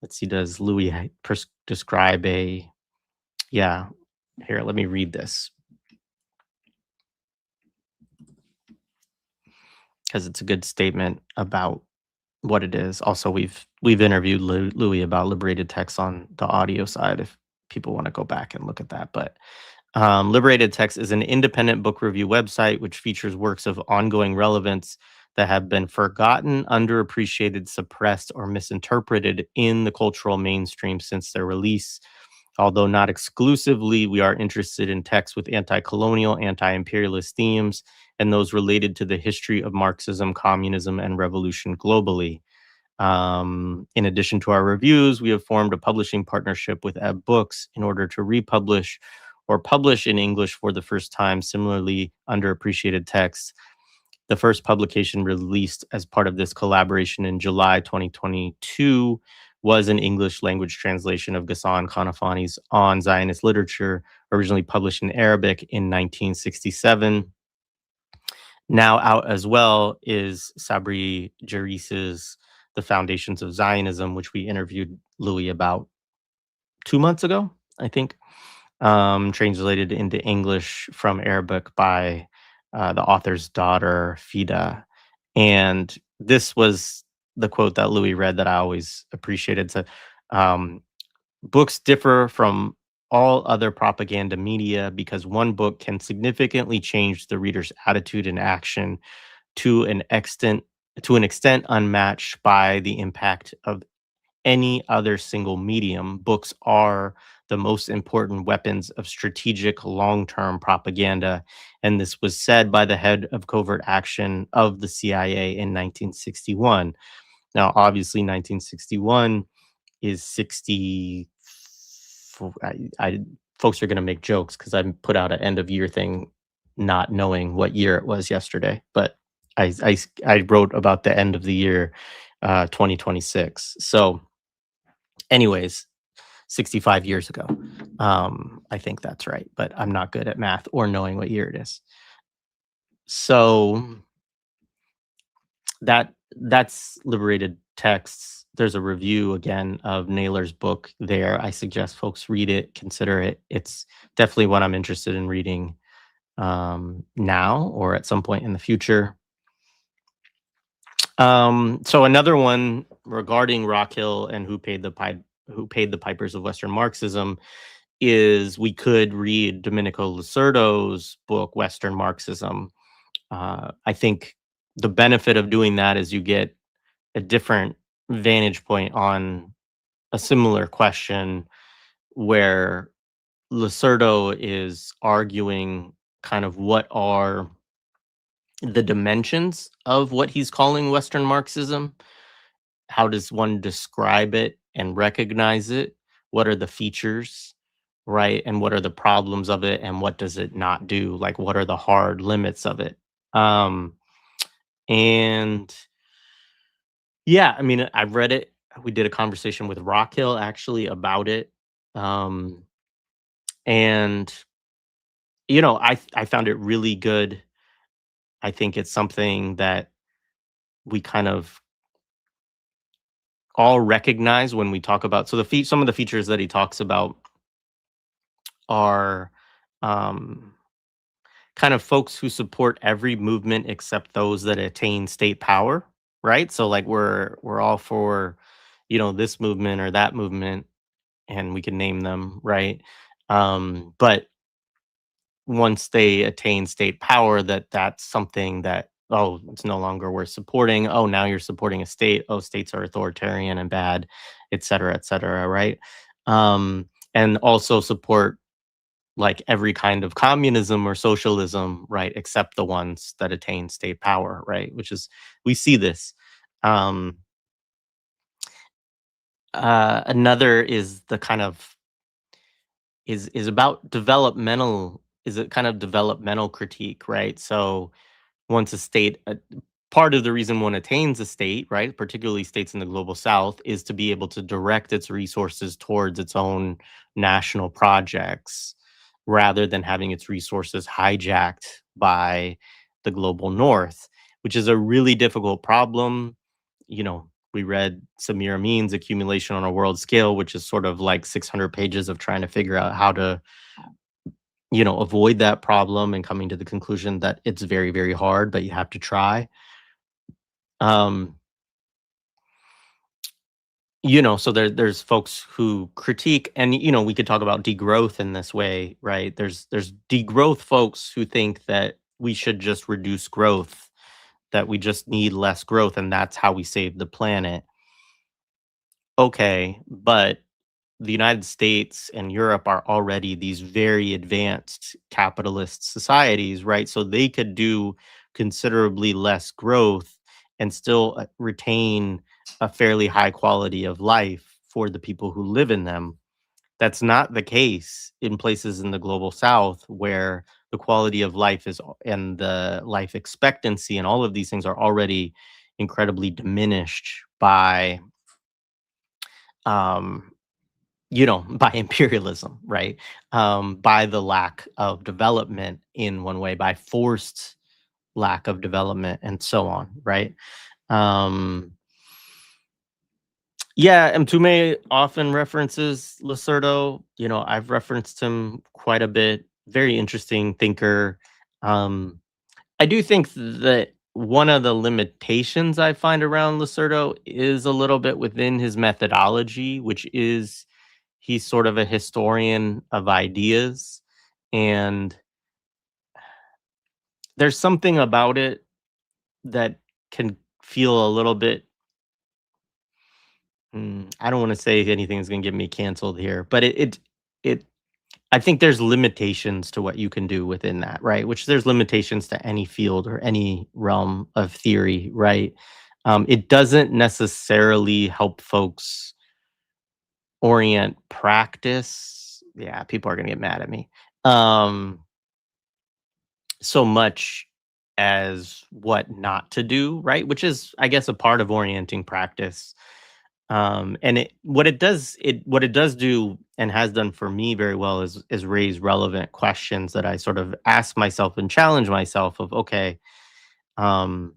let's see, does Louis describe a, yeah, here, let me read this because it's a good statement about what it is. Also, we've interviewed Louis about Liberated Texts on the audio side if people want to go back and look at that. But Liberated Text is an independent book review website which features works of ongoing relevance that have been forgotten, underappreciated, suppressed, or misinterpreted in the cultural mainstream since their release. Although not exclusively, we are interested in texts with anti-colonial, anti-imperialist themes and those related to the history of Marxism, communism, and revolution globally. In addition to our reviews, we have formed a publishing partnership with Ebb Books in order to republish or publish in English for the first time similarly underappreciated texts. The first publication released as part of this collaboration in July 2022 was an English language translation of Ghassan Kanafani's On Zionist Literature, originally published in Arabic in 1967. Now out as well is Sabri Jaris's The Foundations of Zionism, which we interviewed Louis about 2 months ago, I think, translated into English from Arabic by the author's daughter, Fida. And this was the quote that Louis read that I always appreciated. So, um, books differ from all other propaganda media because one book can significantly change the reader's attitude and action to an extent unmatched by the impact of any other single medium. Books are the most important weapons of strategic long-term propaganda, and this was said by the head of covert action of the CIA in 1961. Now, obviously, 1961 is 60. Folks are going to make jokes because I put out an end of year thing, not knowing what year it was yesterday. But I wrote about the end of the year, 2026. So, anyways, 65 years ago. I think that's right, but I'm not good at math or knowing what year it is. So that's Liberated Texts. There's a review again of Naylor's book there. I suggest folks read it, consider it. It's definitely what I'm interested in reading now or at some point in the future. So another one regarding Rockhill and who paid the pipers of Western Marxism is we could read Domenico Lucerto's book Western Marxism. I think the benefit of doing that is you get a different vantage point on a similar question, where Lucerto is arguing kind of what are the dimensions of what he's calling Western Marxism. How does one describe it and recognize it? What are the features, right? And what are the problems of it? And what does it not do? Like, what are the hard limits of it? Um, and yeah, I mean, I've read it. We did a conversation with Rockhill actually about it. Um, And I found it really good. I think it's something that we kind of all recognize when we talk about, so some of the features that he talks about are um kind of folks who support every movement except those that attain state power, right? So like we're all for, this movement or that movement, and we can name them, right? But once they attain state power, that's something that, oh, it's no longer worth supporting. Oh, now you're supporting a state. Oh, states are authoritarian and bad, et cetera, right? And also support like every kind of communism or socialism, right, except the ones that attain state power, right? Which is, we see this. Um, Another is the kind of is about developmental is a kind of developmental critique, right? So once a state, part of the reason one attains a state, right, particularly states in the global south, is to be able to direct its resources towards its own national projects rather than having its resources hijacked by the global north, which is a really difficult problem. We read Samir Amin's Accumulation on a World Scale, which is sort of like 600 pages of trying to figure out how to avoid that problem, and coming to the conclusion that it's very, very hard, but you have to try. Um, so there's folks who critique, and we could talk about degrowth in this way, right? There's degrowth folks who think that we should just reduce growth, that we just need less growth, and that's how we save the planet. Okay, but the United States and Europe are already these very advanced capitalist societies, right? So they could do considerably less growth and still retain a fairly high quality of life for the people who live in them. That's not the case in places in the global south, where the quality of life and the life expectancy and all of these things are already incredibly diminished by um by imperialism, right? By the lack of development in one way, by forced lack of development, and so on, right? Um, yeah, Mtume often references Lacerdo. I've referenced him quite a bit. Very interesting thinker. Um, I do think that one of the limitations I find around Lacerdo is a little bit within his methodology, which is he's sort of a historian of ideas. And there's something about it that can feel a little bit, I don't want to say anything is going to get me canceled here, but it I think there's limitations to what you can do within that, right? Which there's limitations to any field or any realm of theory, right? It doesn't necessarily help folks orient practice. Yeah, people are going to get mad at me. Um, so much as what not to do, right? Which is, I guess, a part of orienting practice. And what it does do and has done for me very well is raise relevant questions that I sort of ask myself and challenge myself of, okay, um,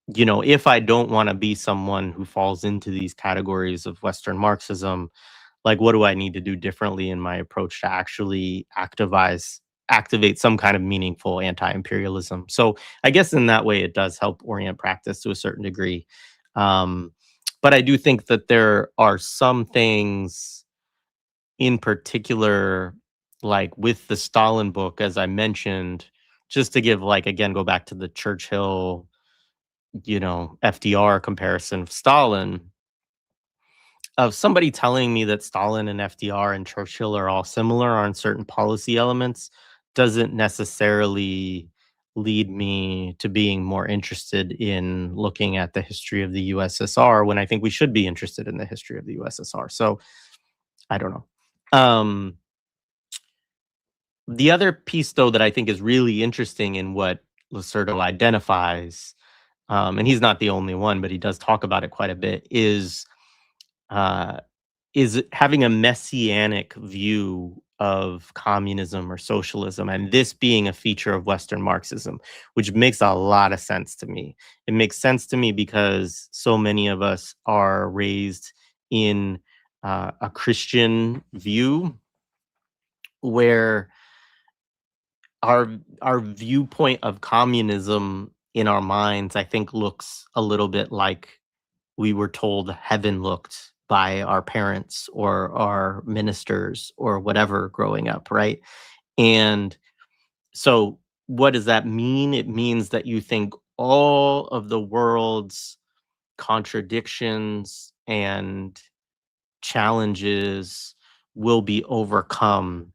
if I don't want to be someone who falls into these categories of Western Marxism, like what do I need to do differently in my approach to actually activate some kind of meaningful anti-imperialism? So I guess in that way it does help orient practice to a certain degree. um, but I do think that there are some things in particular, like with the Stalin book, as I mentioned, just to give, like, again, go back to the Churchill, FDR comparison of Stalin, of somebody telling me that Stalin and FDR and Churchill are all similar on certain policy elements doesn't necessarily lead me to being more interested in looking at the history of the USSR, when I think we should be interested in the history of the USSR. So I don't know. Um, the other piece, though, that I think is really interesting in what Lacerda identifies, and he's not the only one, but he does talk about it quite a bit, uh, is having a messianic view of communism or socialism, and this being a feature of Western Marxism, which makes a lot of sense to me. It makes sense to me because so many of us are raised in a Christian view where our our viewpoint of communism in our minds, I think, looks a little bit like we were told heaven looked by our parents or our ministers or whatever growing up, right? And so what does that mean? It means that you think all of the world's contradictions and challenges will be overcome.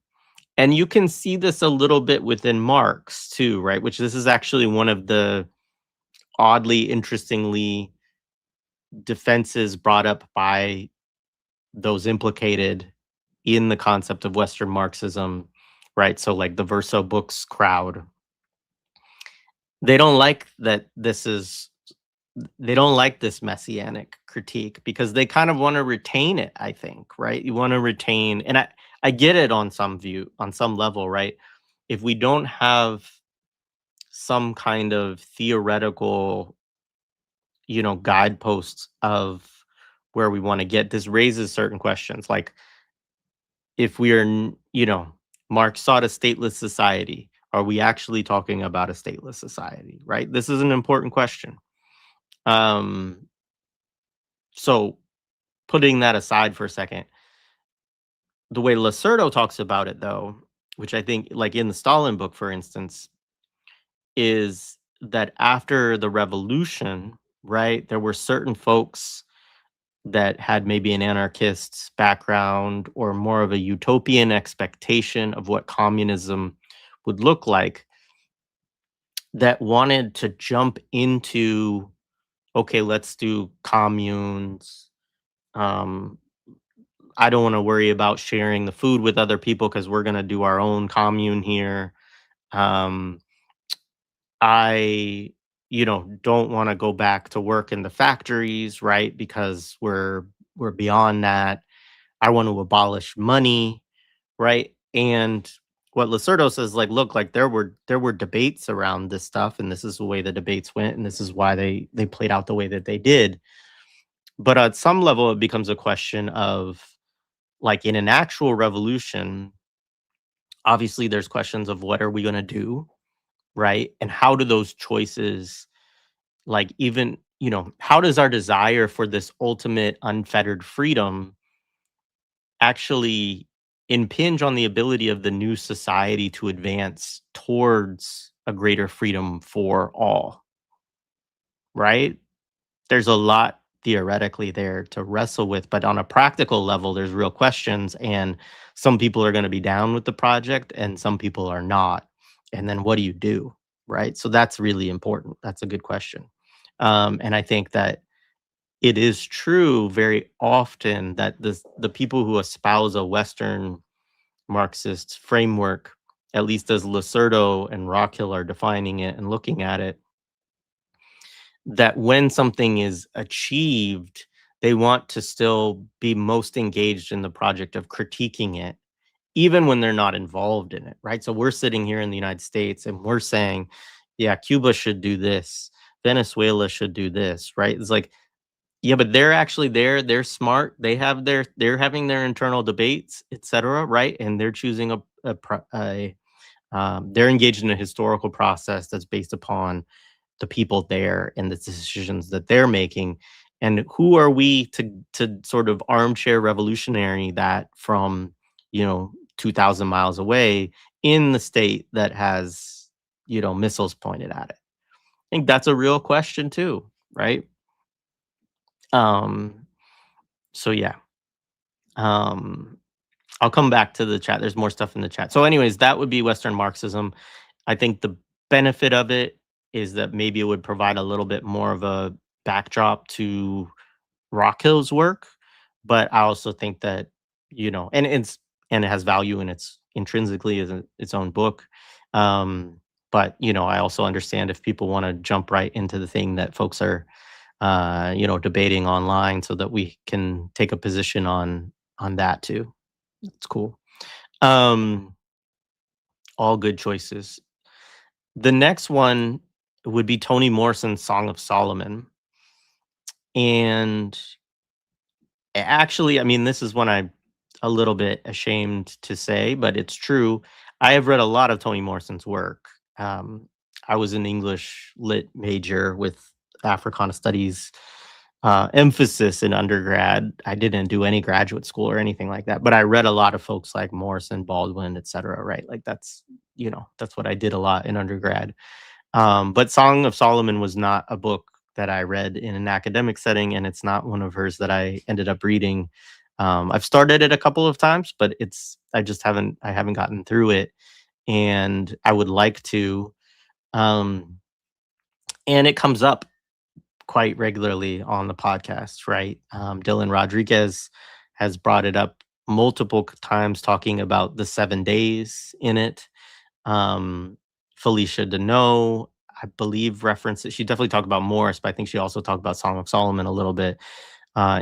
And you can see this a little bit within Marx too, right? Which this is actually one of the oddly, interestingly defenses brought up by those implicated in the concept of Western Marxism, right? So, like the Verso Books crowd, they don't like that they don't like this messianic critique because they kind of want to retain it, I think, right? You want to retain, and I get it on on some level, right? If we don't have some kind of theoretical, guideposts of where we want to get, this raises certain questions. Like if we are, Marx sought a stateless society, are we actually talking about a stateless society, right? This is an important question. Um, so putting that aside for a second, the way Lacerdo talks about it, though, which I think, like in the Stalin book, for instance, is that after the revolution, right, there were certain folks that had maybe an anarchist background or more of a utopian expectation of what communism would look like that wanted to jump into, okay, let's do communes. Um, I don't want to worry about sharing the food with other people because we're going to do our own commune here. Um, I, don't want to go back to work in the factories, right? Because we're beyond that. I want to abolish money, right? And what Lacerdo says, like, look, like there were debates around this stuff, and this is the way the debates went, and this is why they played out the way that they did. But at some level, it becomes a question of, like, in an actual revolution, obviously there's questions of what are we going to do, right? And how do those choices, like, even, how does our desire for this ultimate unfettered freedom actually impinge on the ability of the new society to advance towards a greater freedom for all, right? There's a lot theoretically there to wrestle with, but on a practical level, there's real questions. And some people are going to be down with the project and some people are not. And then what do you do? Right. So that's really important. That's a good question. And I think that it is true very often that the people who espouse a Western Marxist framework, at least as Lacerdo and Rockhill are defining it and looking at it, that when something is achieved, they want to still be most engaged in the project of critiquing it, even when they're not involved in it, right? So we're sitting here in the United States and we're saying, yeah, Cuba should do this, Venezuela should do this, right? It's like, yeah, but they're actually there, they're smart, they're having their internal debates, etc., right? And they're choosing they're engaged in a historical process that's based upon the people there and the decisions that they're making. And who are we to sort of armchair revolutionary that from, 2,000 miles away in the state that has, missiles pointed at it? I think that's a real question too, right? Um, so yeah. Um, I'll come back to the chat. There's more stuff in the chat. So, anyways, that would be Western Marxism. I think the benefit of it is that maybe it would provide a little bit more of a backdrop to Rockhill's work, but I also think that, and it has value in its intrinsically as its own book. Um, but I also understand if people want to jump right into the thing that folks are, debating online, so that we can take a position on that too. It's cool. Um, all good choices. The next one would be Toni Morrison's Song of Solomon. And actually, I mean, this is one I'm a little bit ashamed to say, but it's true. I have read a lot of Toni Morrison's work. Um, I was an English lit major with Africana Studies emphasis in undergrad. I didn't do any graduate school or anything like that, but I read a lot of folks like Morrison, Baldwin, et cetera, right? Like that's what I did a lot in undergrad. But Song of Solomon was not a book that I read in an academic setting, and it's not one of hers that I ended up reading. I've started it a couple of times, but I haven't gotten through it, and I would like to. Um, and it comes up quite regularly on the podcast, right? Dylan Rodriguez has brought it up multiple times, talking about the 7 days in it. um, Felicia Deneau, I believe, references. She definitely talked about Morris, but I think she also talked about Song of Solomon a little bit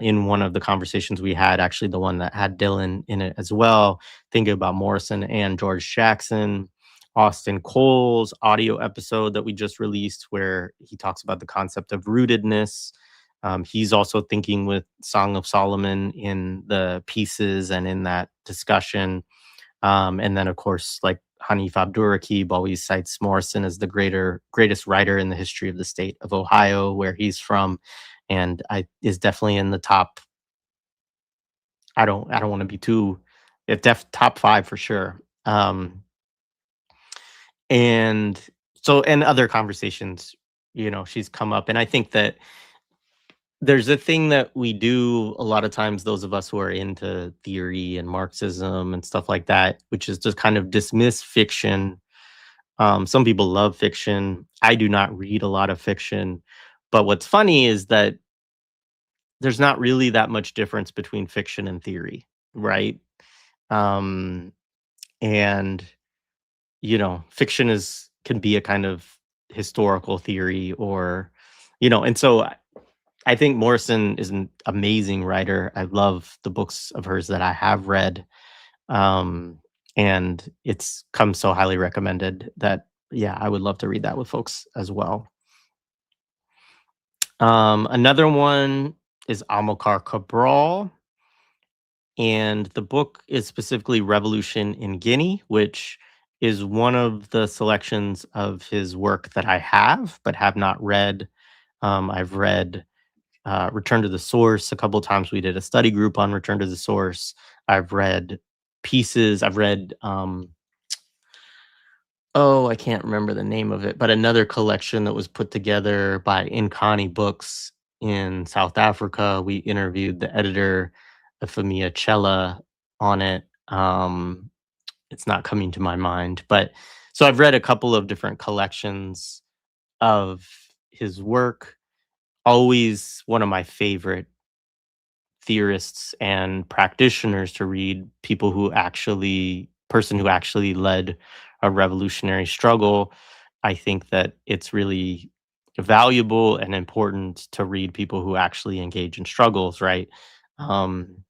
in one of the conversations we had. Actually, the one that had Dylan in it as well, thinking about Morrison and George Jackson. Austin Cole's audio episode that we just released, where he talks about the concept of rootedness. He's also thinking with Song of Solomon in the pieces and in that discussion. And then, of course, like Hanif Abdurraqib always cites Morrison as the greatest writer in the history of the state of Ohio, where he's from, and I is definitely in the top. I don't want to be too, top five for sure. And and other conversations, she's come up, and I think that there's a thing that we do a lot of times, those of us who are into theory and Marxism and stuff like that, which is just kind of dismiss fiction. Some people love fiction. I do not read a lot of fiction. But what's funny is that there's not really that much difference between fiction and theory, right? Um, and fiction is can be a kind of historical theory, or and so I think Morrison is an amazing writer. I love the books of hers that I have read. Um, and it's come so highly recommended that, yeah, I would love to read that with folks as well. Another one is Amilcar Cabral, and the book is specifically Revolution in Guinea, which is one of the selections of his work that I have but have not read. I've read Return to the Source a couple times. We did a study group on Return to the Source. I've read pieces. I've read oh, I can't remember the name of it, but another collection that was put together by Inkani Books in South Africa. We interviewed the editor, Efemia Chella, on it. It's not coming to my mind, but so I've read a couple of different collections of his work. Always one of my favorite theorists and practitioners to read, person who actually led a revolutionary struggle. I think that it's really valuable and important to read people who actually engage in struggles, right? um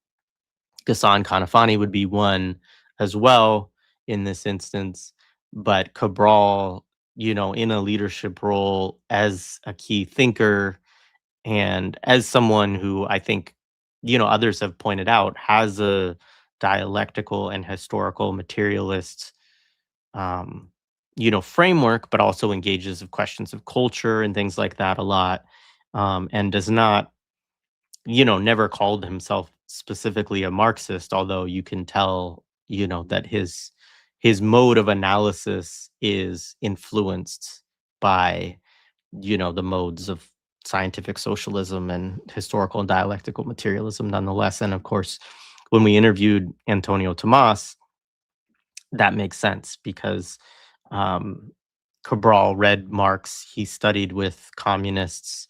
Ghassan Kanafani would be one as well in this instance, but Cabral, in a leadership role as a key thinker, and as someone who I think, others have pointed out, has a dialectical and historical materialist, um, framework, but also engages with questions of culture and things like that a lot, and does not, never called himself specifically a Marxist, although you can tell, that his mode of analysis is influenced by, the modes of scientific socialism and historical and dialectical materialism nonetheless. And of course, when we interviewed Antonio Tomas, that makes sense because um, Cabral read Marx. He studied with communists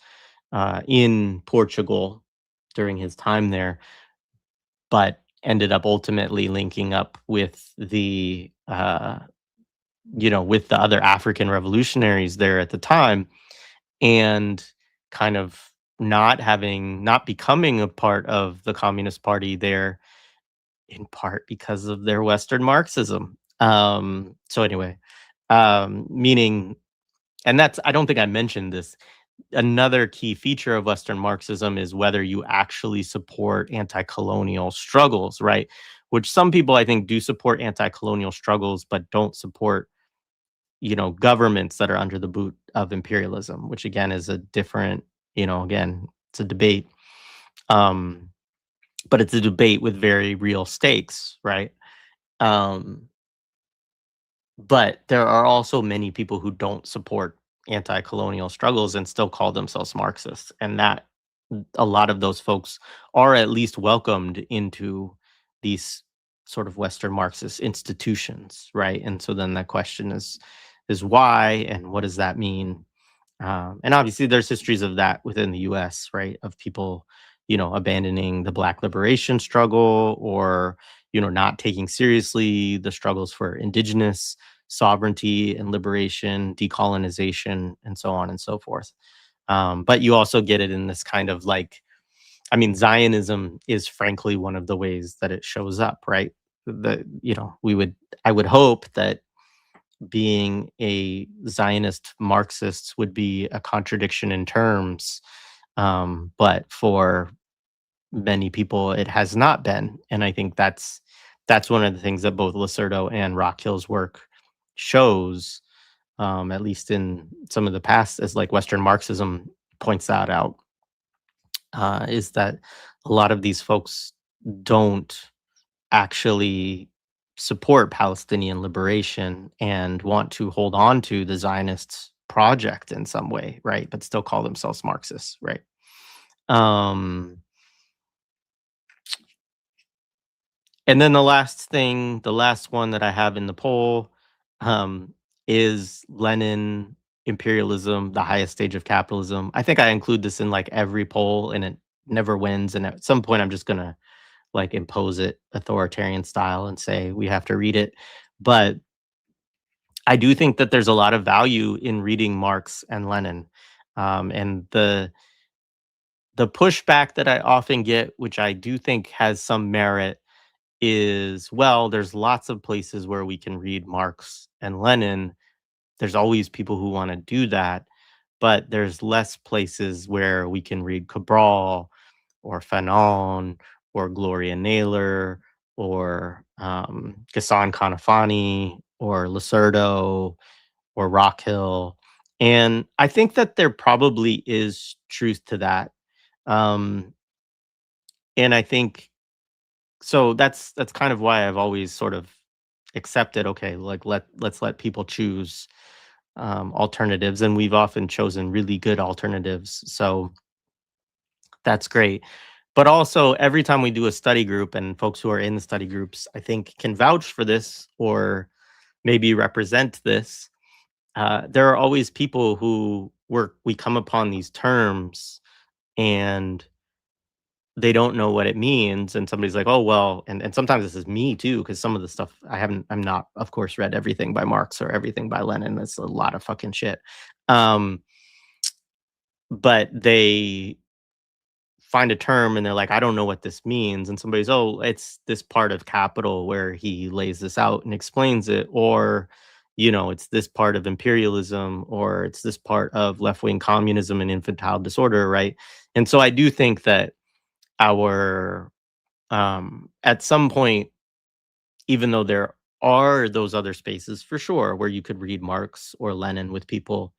in Portugal during his time there, but ended up ultimately linking up with with the other African revolutionaries there at the time, and kind of not becoming a part of the Communist Party there, in part because of their Western Marxism. So anyway, meaning, and that's, I don't think I mentioned this. Another key feature of Western Marxism is whether you actually support anti-colonial struggles, right? Which some people I think do support anti-colonial struggles, but don't support, governments that are under the boot of imperialism, which again is a different, again, it's a debate. Um, but it's a debate with very real stakes, right? Um, but there are also many people who don't support anti-colonial struggles and still call themselves Marxists, and that a lot of those folks are at least welcomed into these sort of Western Marxist institutions, right? And so then the question is why, and what does that mean? And obviously, there's histories of that within the U.S., right? Of people, abandoning the Black liberation struggle, or not taking seriously the struggles for indigenous sovereignty and liberation, decolonization, and so on and so forth. But you also get it in this kind of like, I mean, Zionism is frankly one of the ways that it shows up, right? I would hope that being a Zionist Marxist would be a contradiction in terms. But for many people, it has not been. And I think that's one of the things that both Lacerdo and Rockhill's work shows, at least in some of the past, as like Western Marxism points that out, is that a lot of these folks don't actually support Palestinian liberation and want to hold on to the Zionist project in some way, right? But still call themselves Marxists, right? Um, and then the last one that I have in the poll, um, is Lenin, imperialism, the highest stage of capitalism. I think I include this in like every poll, and it never wins. And at some point, I'm just gonna like impose it authoritarian style and say we have to read it. But I do think that there's a lot of value in reading Marx and Lenin. And the pushback that I often get, which I do think has some merit, is, well, there's lots of places where we can read Marx and Lenin. There's always people who want to do that, but there's less places where we can read Cabral or Fanon or Gloria Naylor or Ghassan Kanafani or Lacerdo or Rockhill. And I think that there probably is truth to that. Um, and I think so that's kind of why I've always sort of accepted, okay, like let's let people choose alternatives, and we've often chosen really good alternatives. So that's great. But also, every time we do a study group, and folks who are in the study groups, I think, can vouch for this or maybe represent this. There are always people who we come upon these terms and they don't know what it means. And somebody's like, oh, well, and sometimes this is me too, because some of the stuff I'm not, of course, read everything by Marx or everything by Lenin. That's a lot of fucking shit. Um, but they find a term and they're like, I don't know what this means. And somebody's, oh, it's this part of Capital where he lays this out and explains it. Or, it's this part of imperialism, or it's this part of left wing communism and infantile disorder. Right. And so I do think that our, at some point, even though there are those other spaces for sure where you could read Marx or Lenin with people,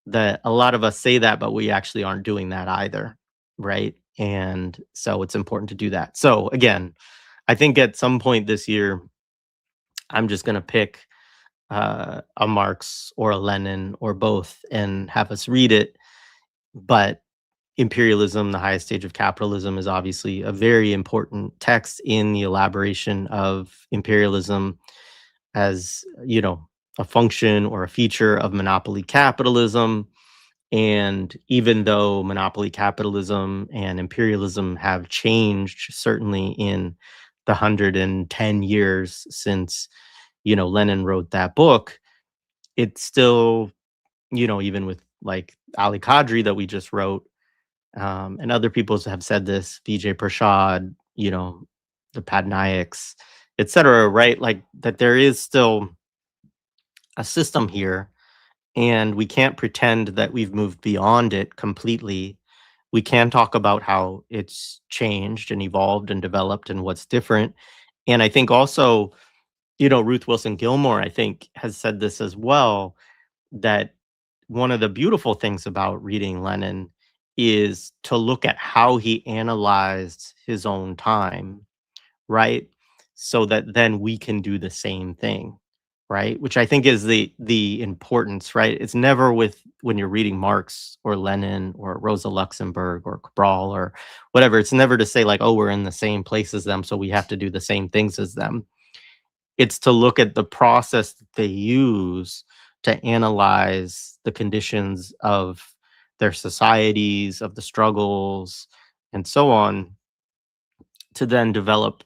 that a lot of us say that, but we actually aren't doing that either, right? And so it's important to do that. So again, I think at some point this year, I'm just going to pick a Marx or a Lenin or both and have us read it. But Imperialism, the highest stage of capitalism, is obviously a very important text in the elaboration of imperialism as, a function or a feature of monopoly capitalism. And even though monopoly capitalism and imperialism have changed, certainly in the 110 years since, Lenin wrote that book, it's still, even with like Ali Kadri that we just wrote, and other people have said this, Vijay Prashad, the Padnaics, etc., right? Like that there is still a system here, and we can't pretend that we've moved beyond it completely. We can talk about how it's changed and evolved and developed and what's different. And I think also, Ruth Wilson Gilmore, I think, has said this as well, that one of the beautiful things about reading Lenin is to look at how he analyzed his own time, right? So that then we can do the same thing, right? Which I think is the importance, right? It's never with when you're reading Marx or Lenin or Rosa Luxemburg or Cabral or whatever. It's never to say like, oh, we're in the same place as them, so we have to do the same things as them. It's to look at the process that they use to analyze the conditions of their societies, of the struggles, and so on, to then develop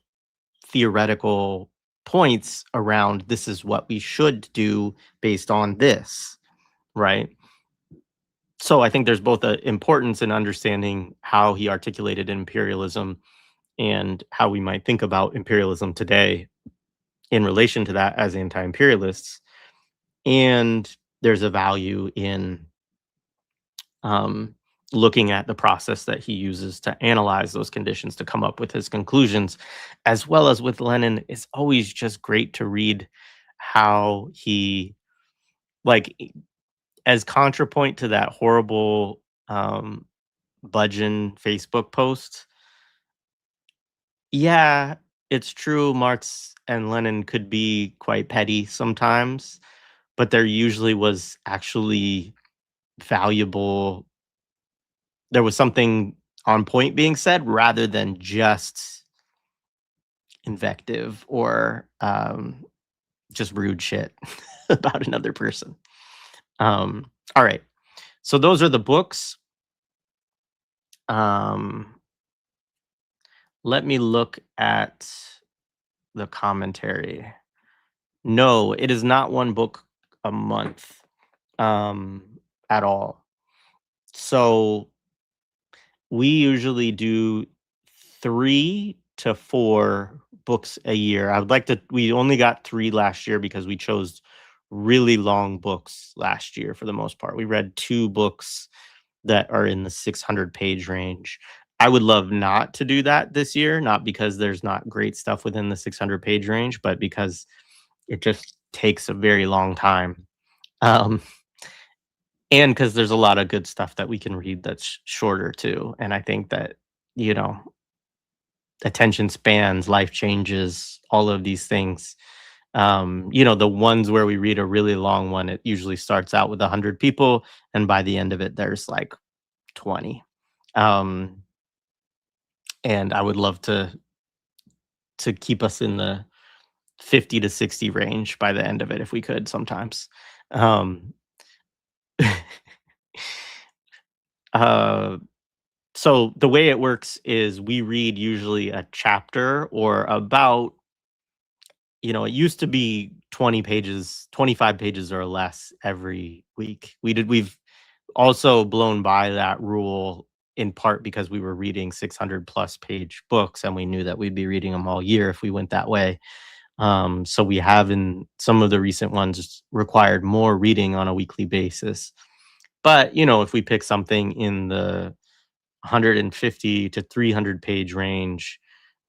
theoretical points around this is what we should do based on this, right? So I think there's both an importance in understanding how he articulated imperialism and how we might think about imperialism today in relation to that as anti-imperialists. And there's a value in um, looking at the process that he uses to analyze those conditions to come up with his conclusions, as well as with Lenin. It's always just great to read how he, like, as contrapoint to that horrible Budgeon Facebook post. Yeah, it's true. Marx and Lenin could be quite petty sometimes, but there usually was actually valuable, there was something on point being said rather than just invective or just rude shit about another person. All right. So those are the books. Um, Let me look at the commentary. No, it is not one book a month at all. So we usually do 3 to 4 books a year. I would like to we only got 3 last year because we chose really long books last year for the most part. We read 2 books that are in the 600-page range. I would love not to do that this year, not because there's not great stuff within the 600-page range, but because it just takes a very long time. Um, and because there's a lot of good stuff that we can read that's shorter too. And I think that, you know, attention spans, life changes, all of these things. The ones where we read a really long one, it usually starts out with 100 people, and by the end of it, there's like 20. Um, and I would love to keep us in the 50 to 60 range by the end of it if we could sometimes. Um, uh, so the way it works is we read usually a chapter or about, it used to be 20 pages, 25 pages or less every week. We've also blown by that rule in part because we were reading 600 plus page books and we knew that we'd be reading them all year if we went that way. So we have in some of the recent ones required more reading on a weekly basis. But, if we pick something in the 150 to 300 page range,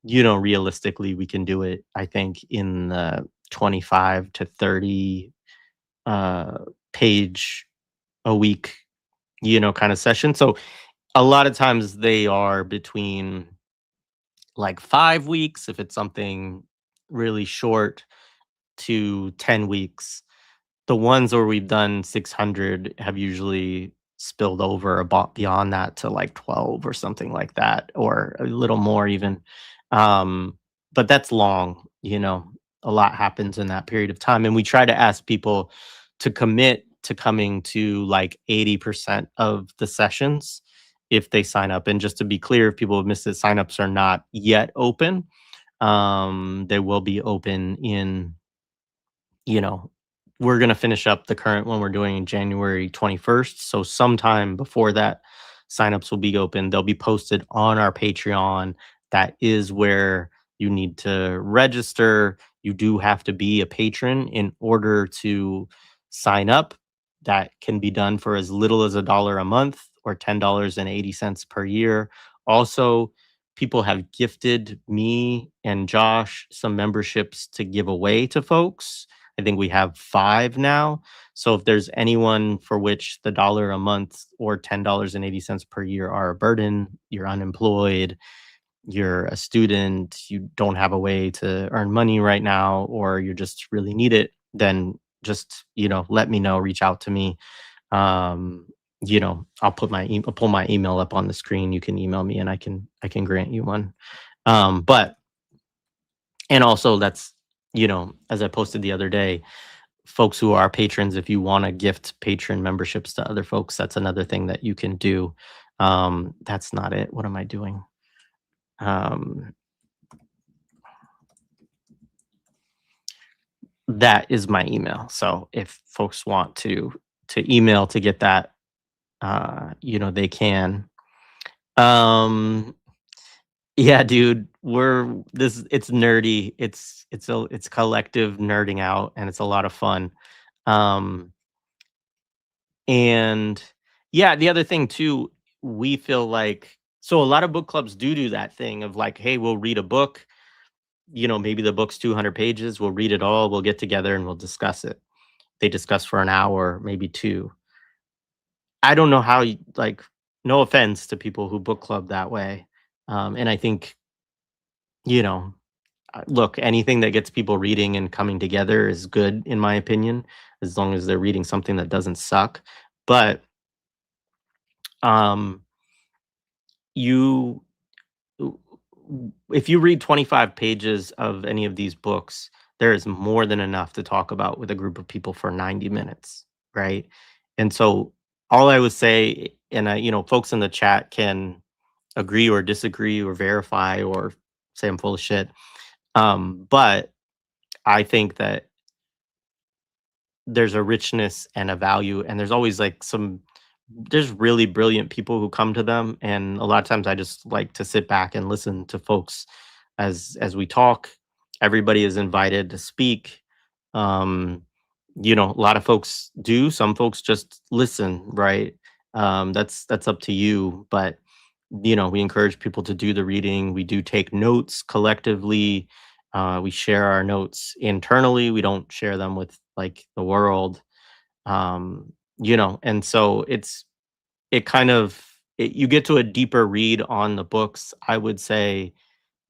realistically, we can do it, I think, in the 25 to 30 uh, page a week, kind of session. So a lot of times they are between like 5 weeks if it's something really short to 10 weeks. The ones where we've done 600 have usually spilled over about beyond that to like 12 or something like that, or a little more even. But that's long, a lot happens in that period of time. And we try to ask people to commit to coming to like 80% of the sessions if they sign up. And just to be clear, if people have missed it, signups are not yet open. They will be open in, you know, we're going to finish up the current one we're doing in January 21st. So sometime before that, signups will be open. They'll be posted on our Patreon. That is where You need to register. You do have to be a patron in order to sign up. That can be done for as little as $1 a month or $10.80 per year. Also, people have gifted me and Josh some memberships to give away to folks. I think we have 5 now. So if there's anyone for which the dollar a month or $10.80 per year are a burden, you're unemployed, you're a student, you don't have a way to earn money right now, or you just really need it, then just, let me know, reach out to me. Um, I'll pull my email up on the screen. You can email me and I can grant you one. But and also that's, as I posted the other day, folks who are patrons, if you want to gift patron memberships to other folks, that's another thing that you can do. That's not it. What am I doing? Um, that is my email. So if folks want to email to get that, they can. Um, yeah, dude, it's nerdy. It's collective nerding out, and it's a lot of fun. Um, And yeah, the other thing too, we feel like, so a lot of book clubs do that thing of like, hey, we'll read a book, maybe the book's 200 pages, we'll read it all, we'll get together and we'll discuss it. They discuss for an hour, maybe 2. I don't know how you like, no offense to people who book club that way. And I think, you know, look, anything that gets people reading and coming together is good in my opinion, as long as they're reading something that doesn't suck. But you w- if you read 25 pages of any of these books, there is more than enough to talk about with a group of people for 90 minutes, right? And so all I would say, and folks in the chat can agree or disagree or verify or say I'm full of shit. But I think that there's a richness and a value, and there's always like there's really brilliant people who come to them, and a lot of times I just like to sit back and listen to folks as we talk. Everybody is invited to speak. um a lot of folks do, some folks just listen, right? That's up to you, but we encourage people to do the reading. We do take notes collectively. We share our notes internally, we don't share them with like the world. And so you get to a deeper read on the books, I would say,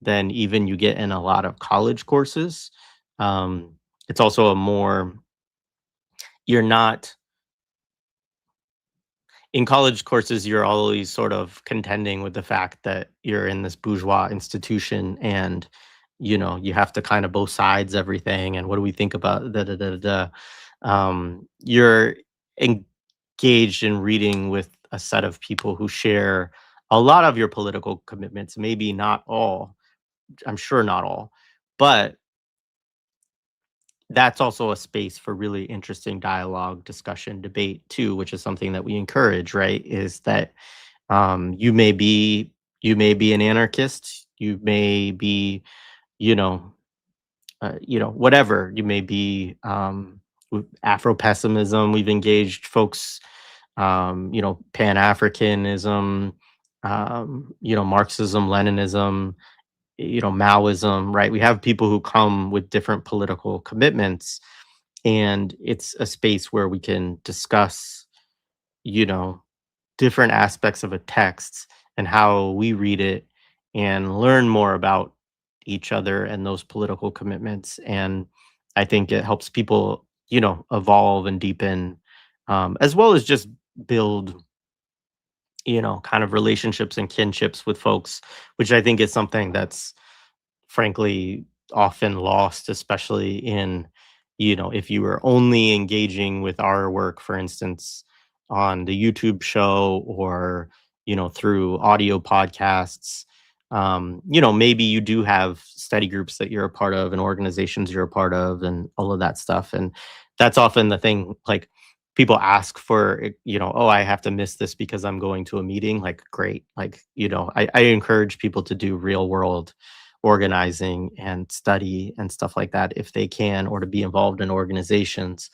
than even you get in a lot of college courses. um it's also a more, you're not, in college courses, you're always sort of contending with the fact that you're in this bourgeois institution, and you have to kind of both sides everything, and what do we think about da da da da da. You're engaged in reading with a set of people who share a lot of your political commitments, maybe not all, I'm sure not all, but that's also a space for really interesting dialogue, discussion, debate too, which is something that we encourage, right? Is that you may be an anarchist, you may be, you know, whatever you may be. With Afro pessimism, we've engaged folks. Pan Africanism, Marxism, Leninism, Maoism, right? We have people who come with different political commitments, and it's a space where we can discuss, you know, different aspects of a text and how we read it, and learn more about each other and those political commitments. And I think it helps people, evolve and deepen, as well as just build, kind of relationships and kinships with folks, which I think is something that's frankly often lost, especially in, if you were only engaging with our work, for instance, on the YouTube show, or through audio podcasts. Maybe you do have study groups that you're a part of and organizations you're a part of and all of that stuff, and that's often the thing. Like, people ask for it, oh, I have to miss this because I'm going to a meeting. Like, great. Like, I encourage people to do real world organizing and study and stuff like that if they can, or to be involved in organizations.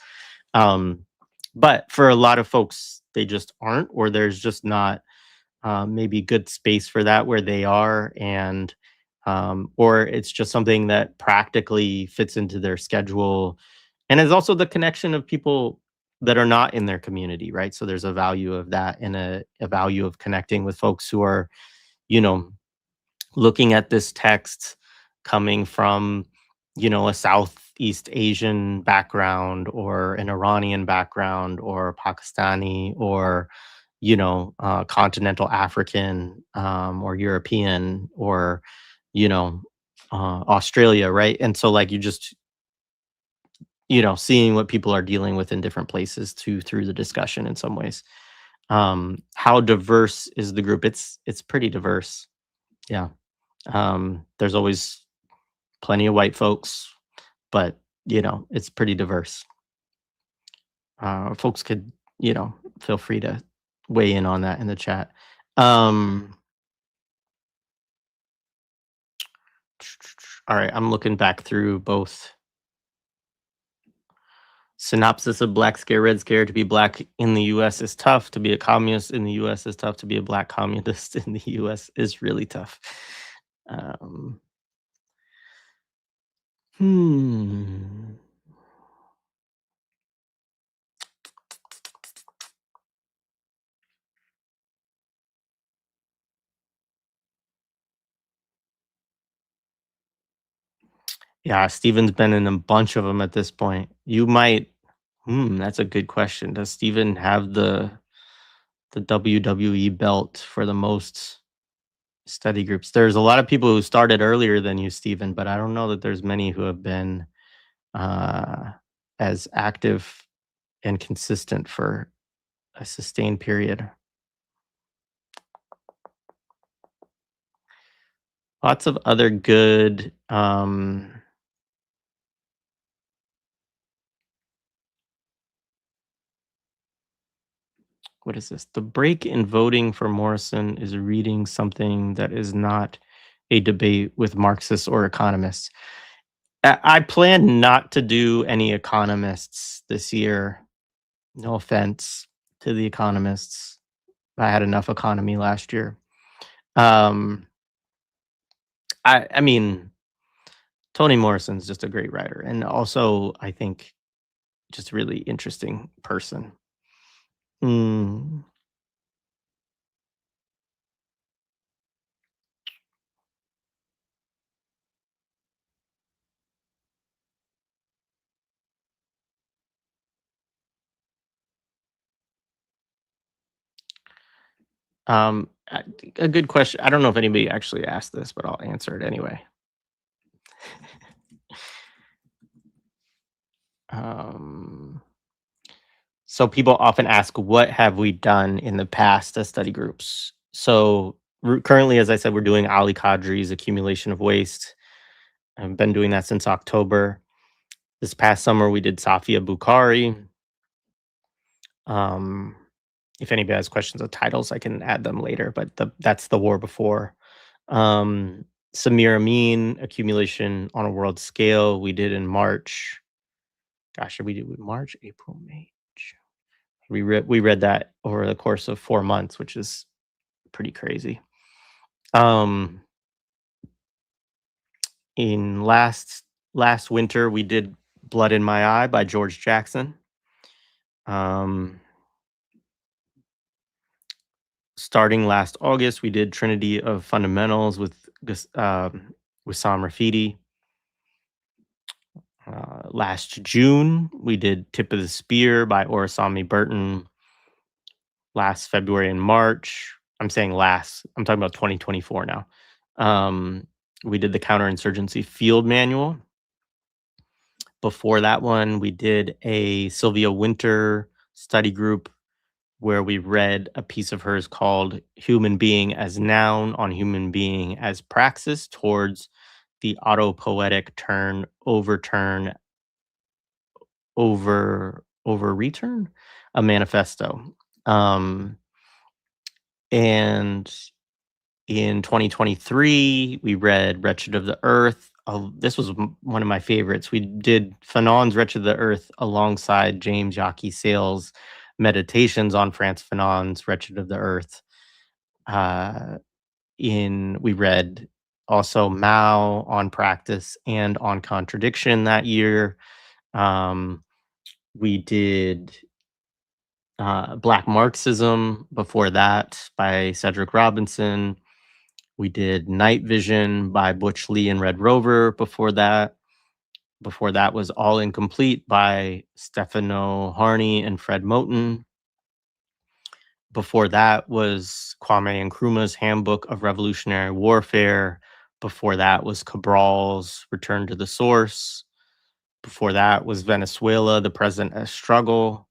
Um, but for a lot of folks, they just aren't, or there's just not maybe good space for that where they are, and or it's just something that practically fits into their schedule, and is also the connection of people that are not in their community, right? So there's a value of that, and a value of connecting with folks who are, you know, looking at this text coming from, a Southeast Asian background, or an Iranian background, or Pakistani, or, continental African, or European, or, Australia, right? And so, like, you just, seeing what people are dealing with in different places too through the discussion in some ways. How diverse is the group? It's pretty diverse. Yeah. There's always plenty of white folks, but it's pretty diverse. Folks could, feel free to weigh in on that in the chat. Um, all right, I'm looking back through both. Synopsis of Black Scare, Red Scare. To be black in the US is tough. To be a communist in the US is tough. To be a black communist in the US is really tough. Um, hmm. Yeah, Steven's been in a bunch of them at this point. You might. That's a good question. Does Steven have the WWE belt for the most study groups? There's a lot of people who started earlier than you, Steven, but I don't know that there's many who have been uh, as active and consistent for a sustained period. Lots of other good. What is this? The break in voting for Morrison is reading something that is not a debate with Marxists or economists. I plan not to do any economists this year. No offense to the economists. I had enough economy last year. Um, I mean, Toni Morrison's just a great writer, and also I think just a really interesting person. Mm, a a good question. I don't know if anybody actually asked this, but I'll answer it anyway. Um, so people often ask, what have we done in the past as study groups? So currently, as I said, we're doing Ali Kadri's accumulation of waste. I've been doing that since October. This past summer, we did Safia Bukhari. Um, if anybody has questions of titles, I can add them later, but that's the war before. Um, Samir Amin, accumulation on a world scale, we did in March. Gosh, did we do March, April, May? June? We read that over the course of 4 months, which is pretty crazy. Um, in last winter, we did Blood in My Eye by George Jackson. Um, Starting last August, we did Trinity of Fundamentals with Wissam Rafidi. Last June, we did Tip of the Spear by Orasami Burton. Last February and March, I'm saying last, I'm talking about 2024 now. We did the Counterinsurgency Field Manual. Before that one, we did a Sylvia Winter study group where we read a piece of hers called Human Being as Noun on Human Being as Praxis towards the autopoetic turn, overturn, over return, a manifesto. Um, and In 2023, we read Wretched of the Earth. This was one of my favorites. We did Fanon's Wretched of the Earth alongside James Yaki Sale's Meditations on Frantz Fanon's Wretched of the Earth. Uh, we read also Mao on Practice and on Contradiction that year. Um, we did Black Marxism before that by Cedric Robinson. We did Night Vision by Butch Lee and Red Rover before that. Before that was All Incomplete by Stefano Harney and Fred Moten. Before that was Kwame Nkrumah's Handbook of Revolutionary Warfare. Before that was Cabral's Return to the Source. Before that was Venezuela, the Present as Struggle.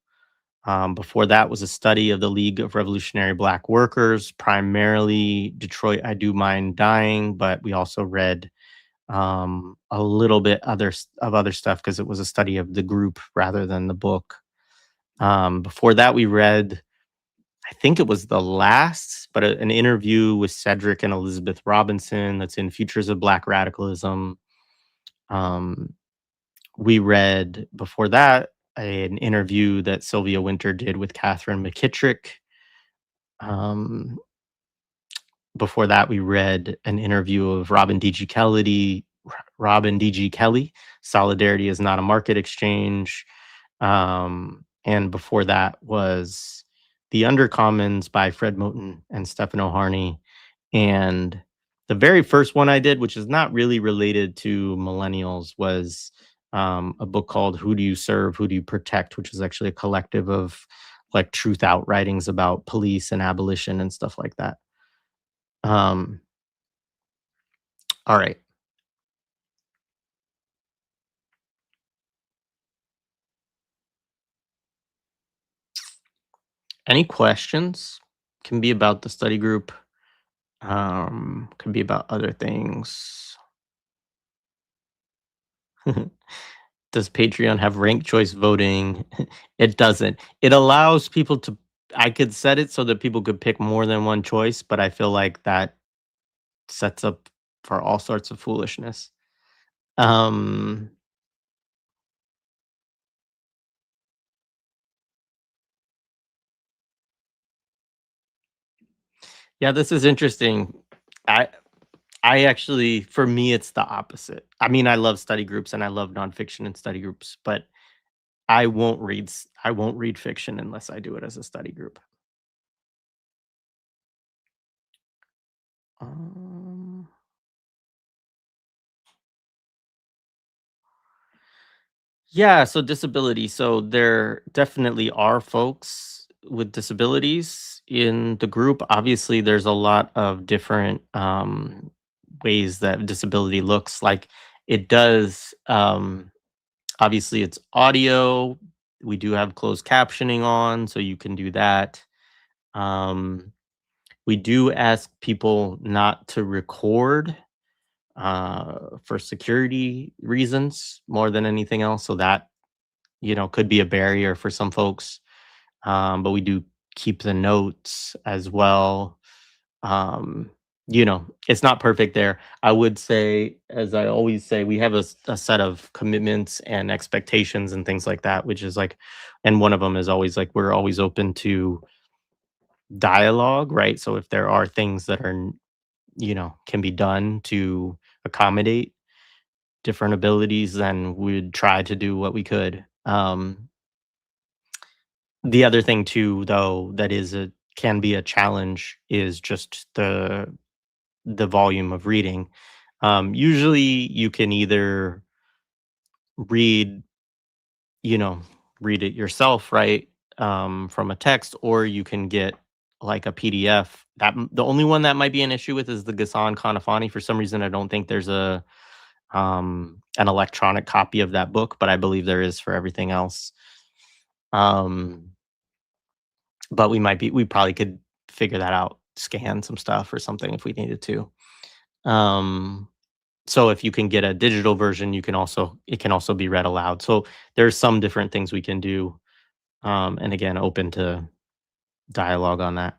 Before that was a study of the League of Revolutionary Black Workers, primarily Detroit I Do Mind Dying, but we also read a little bit of other stuff because it was a study of the group rather than the book. Before that, we read, I think it was the last, but an interview with Cedric and Elizabeth Robinson that's in Futures of Black Radicalism. Um, we read before that an interview that Sylvia Winter did with Catherine McKittrick. Um, Before that, we read an interview of Robin D.G. Kelly, Solidarity is Not a Market Exchange. And before that was The Undercommons by Fred Moten and Stefano Harney. And the very first one I did, which is not really related to millennials, was a book called Who Do You Serve, Who Do You Protect, which is actually a collective of like truth out writings about police and abolition and stuff like that. Um, all right. Any questions? Can be about the study group. Could be about other things. Does Patreon have ranked choice voting? It doesn't. It allows people to. I could set it so that people could pick more than one choice, but I feel like that sets up for all sorts of foolishness. Um, yeah, this is interesting. I I actually, for me, it's the opposite. I mean, I love study groups and I love nonfiction and study groups, but I won't read fiction unless I do it as a study group. Um, yeah, so disability. So there definitely are folks with disabilities in the group. Obviously, there's a lot of different ways that disability looks like. It does. Obviously, it's audio. We do have closed captioning on, so you can do that. Um, we do ask people not to record for security reasons more than anything else. So that, could be a barrier for some folks. But we do keep the notes as well. Um, it's not perfect there. I would say, as I always say, we have a set of commitments and expectations and things like that, which is like, and one of them is always like, we're always open to dialogue, right? So if there are things that are, can be done to accommodate different abilities, then we'd try to do what we could. The other thing too, though, that is a can be a challenge is just the volume of reading. Usually, you can either read, you know, read it yourself, right, from a text, or you can get like a PDF. The only one that might be an issue with is the Ghassan Kanafani. For some reason, I don't think there's an electronic copy of that book, but I believe there is for everything else. Um, but we probably could figure that out, scan some stuff or something if we needed to. Um, so if you can get a digital version, it can also be read aloud. So there's some different things we can do. And again, open to dialogue on that.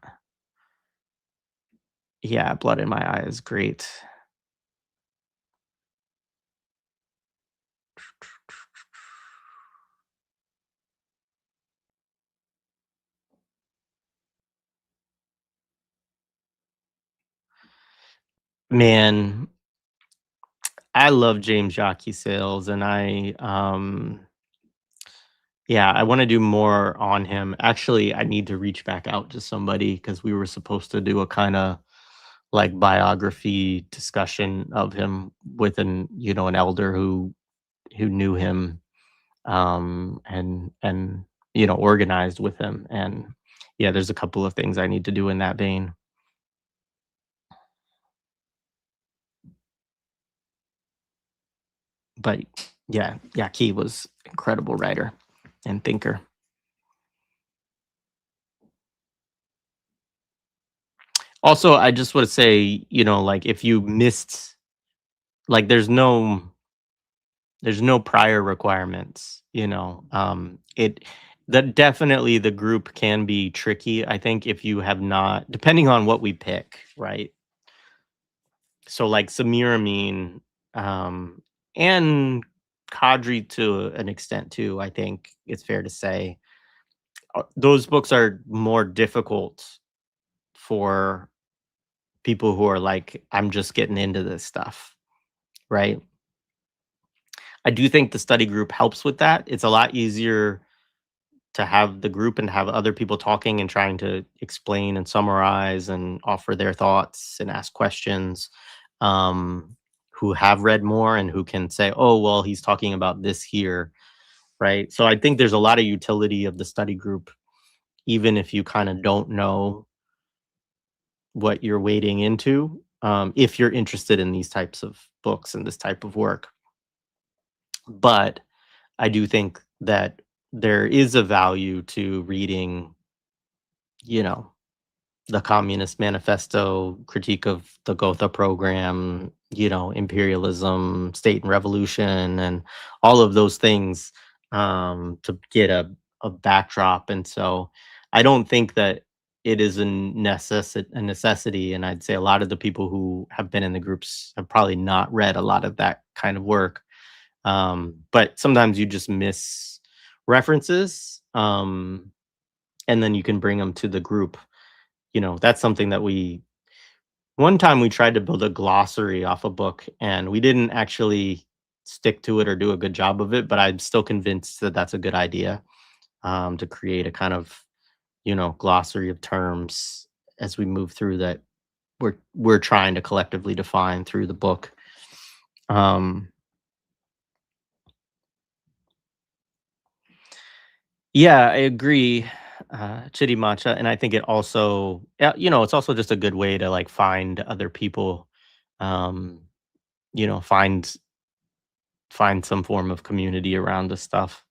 Yeah, Blood in My Eye is great. Man, I love James Jockey Sales, and yeah, I wanna do more on him. Actually, I need to reach back out to somebody because we were supposed to do a kinda, like, biography discussion of him with an elder who knew him, and organized with him, and, yeah, there's a couple of things I need to do in that vein. But, yeah, Key was incredible writer and thinker. Also, I just wanna say, like, if you missed like, there's no prior requirements, it that definitely the group can be tricky, I think, if you have not depending on what we pick, right? So, like, Samir Amin, and Kadri to an extent too, I think it's fair to say. Those books are more difficult for people who are like, "I'm just getting into this stuff," right? I do think the study group helps with that. It's a lot easier to have the group and have other people talking and trying to explain and summarize and offer their thoughts and ask questions, who have read more and who can say, "Oh, well, he's talking about this here," right? So I think there's a lot of utility of the study group, even if you kind of don't know what you're wading into, if you're interested in these types of books and this type of work. But I do think that there is a value to reading, you know, the Communist Manifesto, critique of the Gotha program, imperialism, state and revolution, and all of those things, to get a backdrop. And so I don't think that it is a necessity. And I'd say a lot of the people who have been in the groups have probably not read a lot of that kind of work. But sometimes you just miss references, and then you can bring them to the group. That's something that one time we tried to build a glossary off a book and we didn't actually stick to it or do a good job of it, but I'm still convinced that that's a good idea, to create a kind of, glossary of terms as we move through that we're trying to collectively define through the book. Um, yeah, I agree, Chitty Matcha, and I think it also, yeah, it's also just a good way to like find other people, um, find some form of community around this stuff.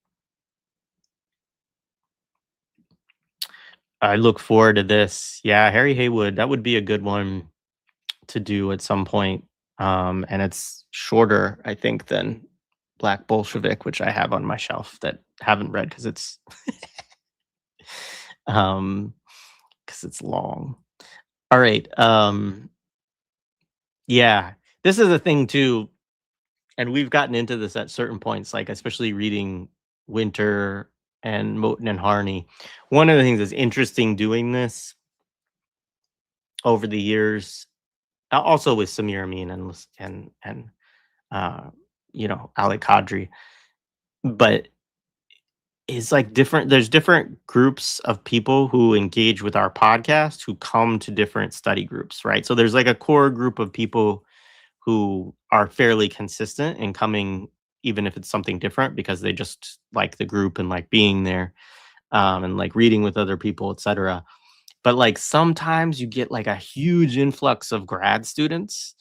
I look forward to this. Yeah, Harry Haywood, that would be a good one to do at some point. And it's shorter, I think, than Black Bolshevik, which I have on my shelf that haven't read um because it's long. All right. Yeah. This is a thing too, and we've gotten into this at certain points, like especially reading Winter and Moten and Harney. One of the things that's interesting doing this over the years, also with Samir Amin uh, Ali Kadri, but it's like different. There's different groups of people who engage with our podcast who come to different study groups, right? So there's like a core group of people who are fairly consistent in coming, even if it's something different, because they just like the group and like being there, and like reading with other people, etc. But like sometimes you get like a huge influx of grad students,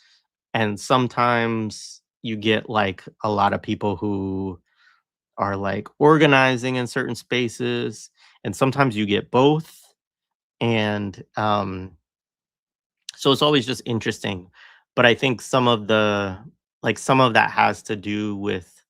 and sometimes you get like a lot of people who are like organizing in certain spaces, and sometimes you get both. And so it's always just interesting. But I think some of that has to do with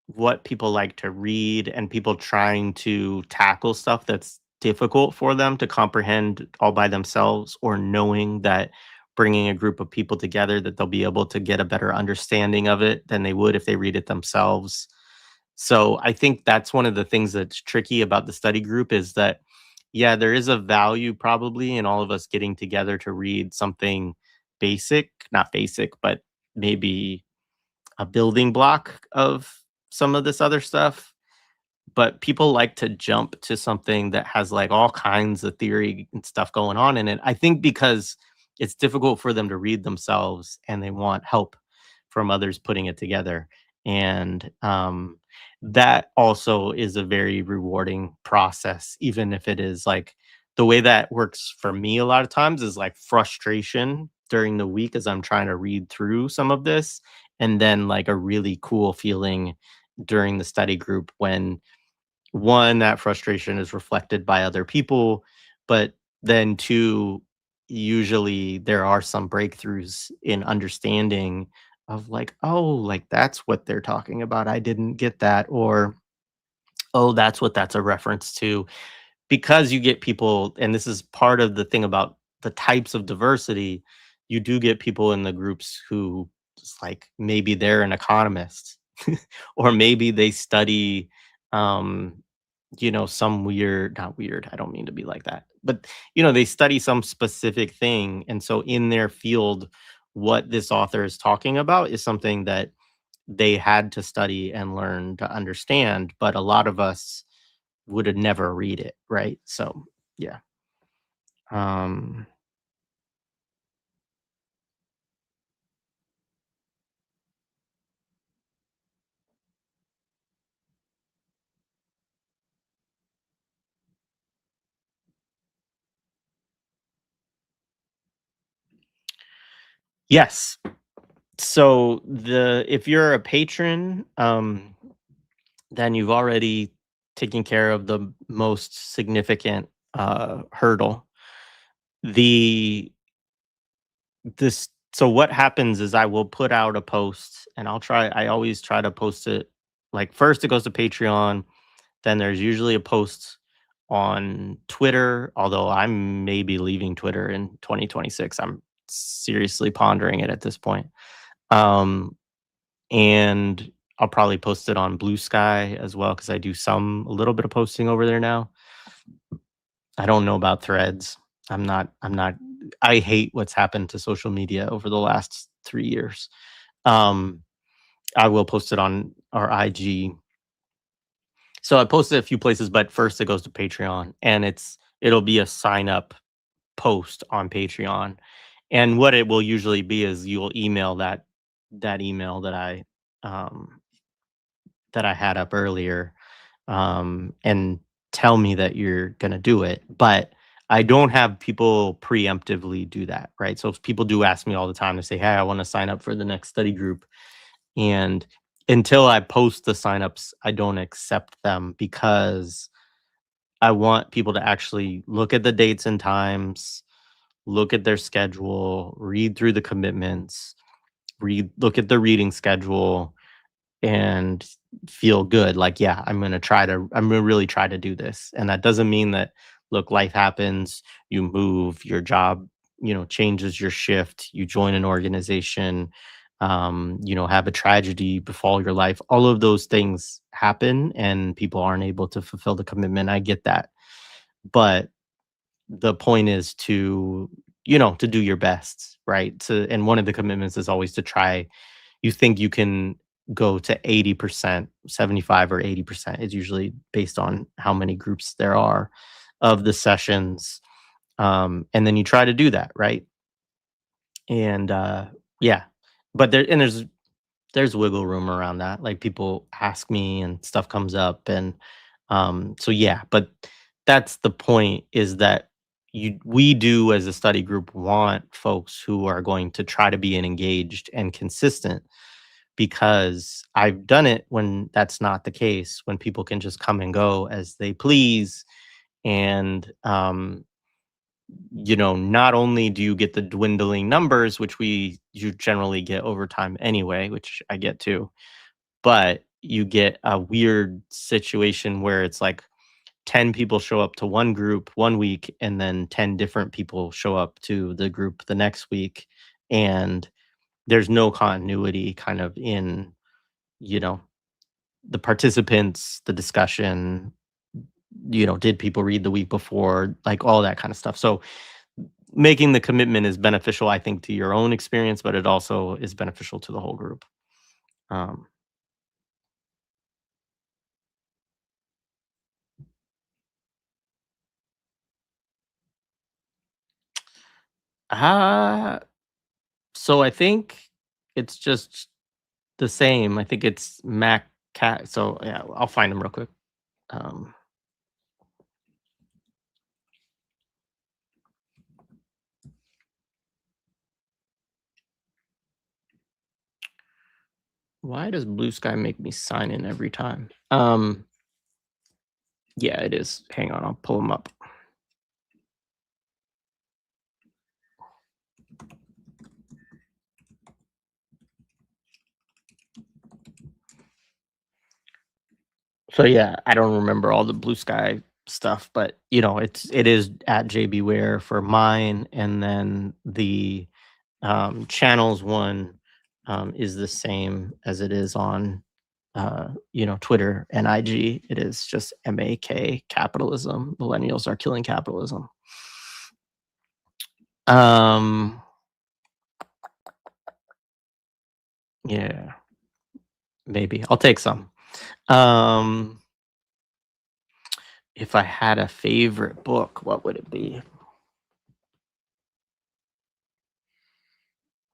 what people like to read and people trying to tackle stuff that's difficult for them to comprehend all by themselves, or knowing that bringing a group of people together that they'll be able to get a better understanding of it than they would if they read it themselves. So I think that's one of the things that's tricky about the study group is that, yeah, there is a value probably in all of us getting together to read something basic, not basic, but maybe a building block of some of this other stuff. But people like to jump to something that has like all kinds of theory and stuff going on in it. I think because it's difficult for them to read themselves and they want help from others putting it together. And that also is a very rewarding process, even if it is like the way that works for me a lot of times is like frustration during the week as I'm trying to read through some of this. And then like a really cool feeling during the study group when one, that frustration is reflected by other people, but then two, usually there are some breakthroughs in understanding of like, oh, like that's what they're talking about. I didn't get that. Or, oh, that's what that's a reference to, because you get people, and this is part of the thing about the types of diversity, you do get people in the groups who just like maybe they're an economist or maybe they study um some weird, not weird, I don't mean to be like that, but they study some specific thing, and so in their field what this author is talking about is something that they had to study and learn to understand, but a lot of us would never read it, right? So, yeah. Um, yes. So if you're a patron, then you've already taken care of the most significant hurdle. The this so what happens is I will put out a post and I always try to post it like first it goes to Patreon, then there's usually a post on Twitter, although I'm maybe leaving Twitter in 2026. I'm seriously pondering it at this point. Um, and I'll probably post it on Blue Sky as well because I do a little bit of posting over there now. I don't know about Threads. I'm not I hate what's happened to social media over the last 3 years. Um, I will post it on our IG. So I posted a few places, but first it goes to Patreon, and it'll be a sign up post on Patreon. And what it will usually be is you'll email that email um that I had up earlier, and tell me that you're gonna do it. But I don't have people preemptively do that, right? So if people do ask me all the time to say, "Hey, I want to sign up for the next study group," and until I post the signups, I don't accept them because I want people to actually look at the dates and times, look at their schedule, read through the commitments, look at the reading schedule, and feel good. Like, yeah, I'm gonna really try to do this. And that doesn't mean that, look, life happens, you move, your job, changes your shift, you join an organization, have a tragedy befall your life. All of those things happen and people aren't able to fulfill the commitment. I get that. But the point is to do your best, right? And one of the commitments is always to try. You think you can go to 80%, 75 or 80% is usually based on how many groups there are of the sessions. And then you try to do that, right? And yeah. But there's wiggle room around that. Like people ask me and stuff comes up, and so yeah, but that's the point, is that we do as a study group want folks who are going to try to be engaged and consistent, because I've done it when that's not the case, when people can just come and go as they please. And not only do you get the dwindling numbers, which you generally get over time anyway, which I get too, but you get a weird situation where it's like 10 people show up to one group one week and then 10 different people show up to the group the next week, and there's no continuity kind of in, you know, the participants, the discussion, did people read the week before, like all that kind of stuff. So making the commitment is beneficial, I think, to your own experience, but it also is beneficial to the whole group. Um, uh, so I think it's just the same. I think it's Mac Cat. So yeah, I'll find them real quick. Um, why does Blue Sky make me sign in every time? Yeah, it is. Hang on, I'll pull them up. So yeah, I don't remember all the Blue Sky stuff, but it is at JB Ware for mine, and then the channels one is the same as it is on Twitter and IG. It is just MAK capitalism. Millennials are killing capitalism. Um, yeah, maybe I'll take some. Um, if I had a favorite book, what would it be?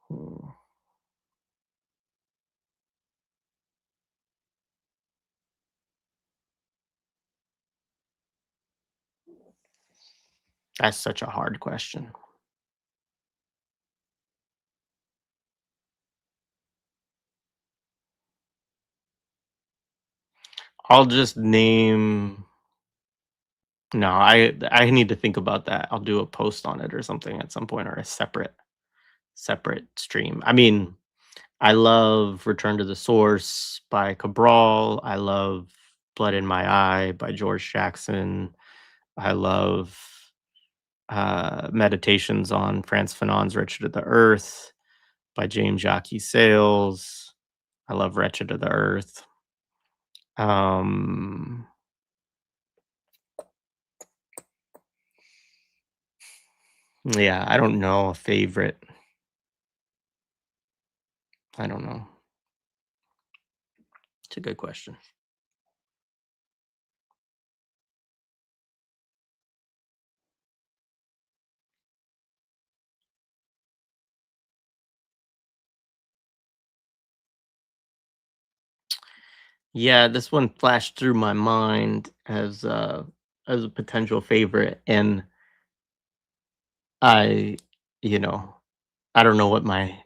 Hmm, That's such a hard question. I'll just name. No, I need to think about that. I'll do a post on it or something at some point, or a separate stream. I mean, I love Return to the Source by Cabral. I love Blood in My Eye by George Jackson. I love Meditations on Frantz Fanon's Wretched of the Earth by James Jacques Sales. I love Wretched of the Earth. Um, yeah, I don't know a favorite. I don't know. It's a good question. Yeah, this one flashed through my mind as a potential favorite, and I, you know, I don't know what my,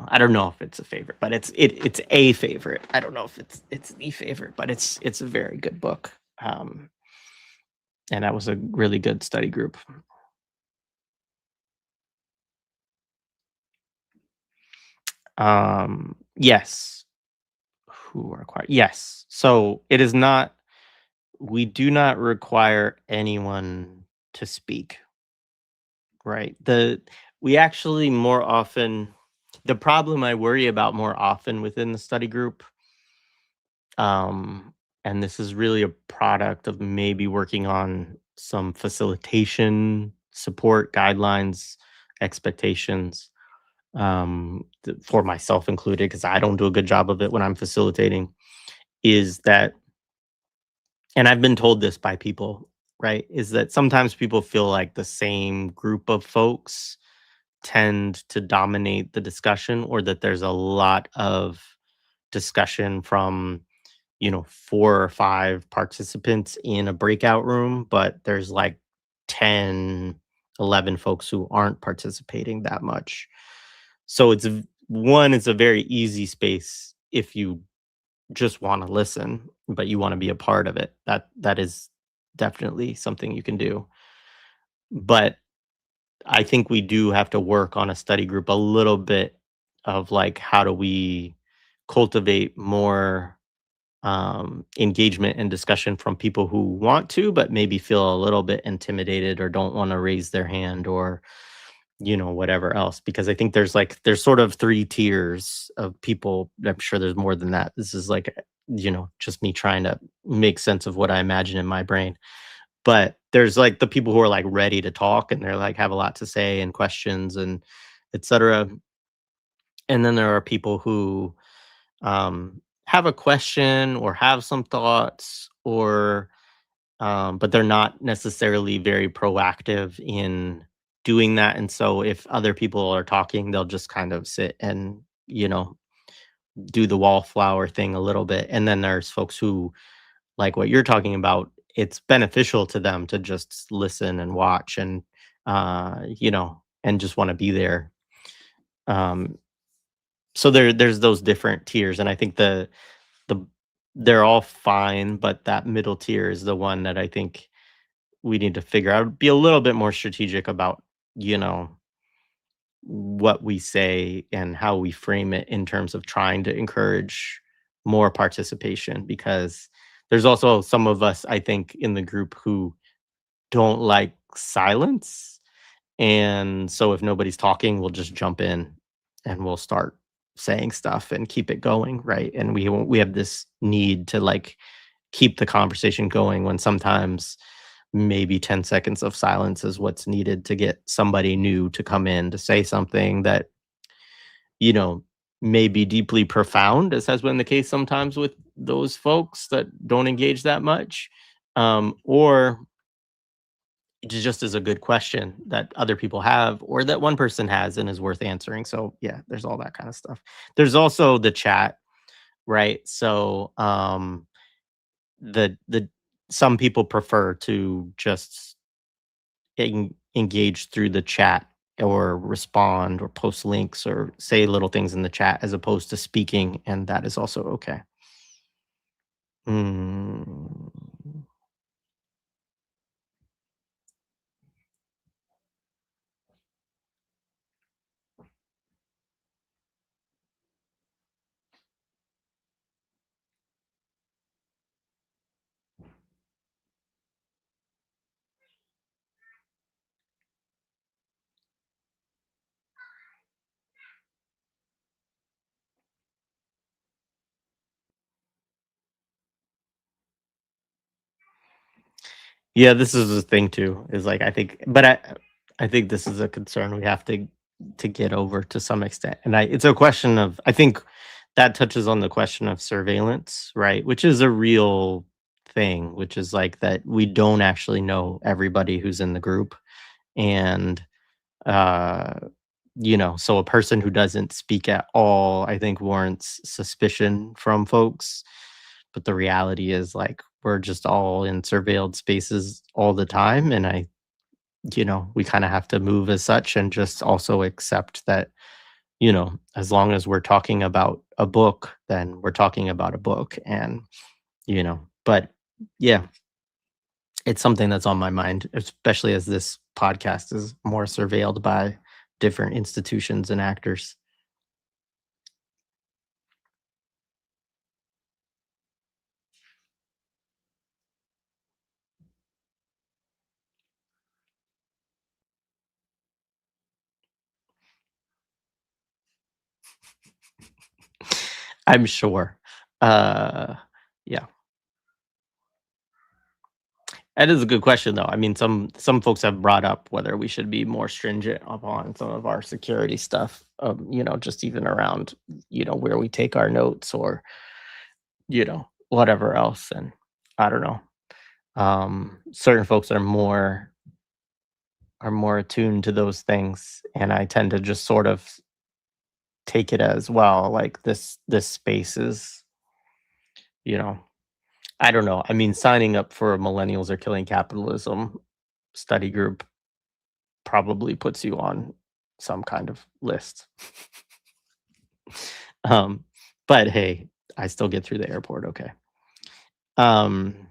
I don't know if it's a favorite, but it's a favorite. I don't know if it's the favorite, but it's a very good book. Um, and that was a really good study group. Yes, who are required? Yes. So it is not. We do not require anyone to speak. Right. We actually more often, the problem I worry about more often within the study group, um, and this is really a product of maybe working on some facilitation support guidelines, expectations, for myself included, because I don't do a good job of it when I'm facilitating, is that, and I've been told this by people, right, is that sometimes people feel like the same group of folks tend to dominate the discussion, or that there's a lot of discussion from, 4 or 5 participants in a breakout room, but there's like 10, 11 folks who aren't participating that much. So it's a very easy space if you just want to listen, but you want to be a part of it. That is definitely something you can do. But I think we do have to work on a study group a little bit of, like, how do we cultivate more engagement and discussion from people who want to, but maybe feel a little bit intimidated or don't want to raise their hand or, whatever else. Because I think there's sort of three tiers of people. I'm sure there's more than that. This is like, just me trying to make sense of what I imagine in my brain. But there's like the people who are like ready to talk and they're like have a lot to say and questions and etc. And then there are people who have a question or have some thoughts or but they're not necessarily very proactive in doing that. And so if other people are talking, they'll just kind of sit and, do the wallflower thing a little bit. And then there's folks who, like what you're talking about, it's beneficial to them to just listen and watch and, and just want to be there. Um, so there's those different tiers. And I think the they're all fine, but that middle tier is the one that I think we need to figure out, be a little bit more strategic about, you know, what we say and how we frame it in terms of trying to encourage more participation because there's also some of us I think in the group who don't like silence. And so if nobody's talking, we'll just jump in and we'll start saying stuff and keep it going, right? And we have this need to like keep the conversation going when sometimes maybe 10 seconds of silence is what's needed to get somebody new to come in to say something that, you know, may be deeply profound, as has been the case sometimes with those folks that don't engage that much. Or it just is a good question that other people have or that one person has and is worth answering. So yeah, there's all that kind of stuff. There's also the chat, right? So the some people prefer to just engage through the chat or respond or post links or say little things in the chat as opposed to speaking, and that is also okay. Mm. Yeah, this is the thing too, is like I think this is a concern we have to get over to some extent. And it's a question of I think that touches on the question of surveillance, right? Which is a real thing, which is like that we don't actually know everybody who's in the group. And uh so a person who doesn't speak at all, I think warrants suspicion from folks. But the reality is like we're just all in surveilled spaces all the time. And we kind of have to move as such and just also accept that, as long as we're talking about a book, then we're talking about a book. And, but yeah, it's something that's on my mind, especially as this podcast is more surveilled by different institutions and actors. I'm sure. Uh, yeah, that is a good question, though. I mean, some folks have brought up whether we should be more stringent upon some of our security stuff. Just even around, where we take our notes or whatever else. And I don't know. Certain folks are more attuned to those things, and I tend to just sort of take it as well. Like this space is, you know, I don't know. I mean, signing up for a millennials are killing capitalism study group probably puts you on some kind of list. Um, but hey, I still get through the airport okay. Um,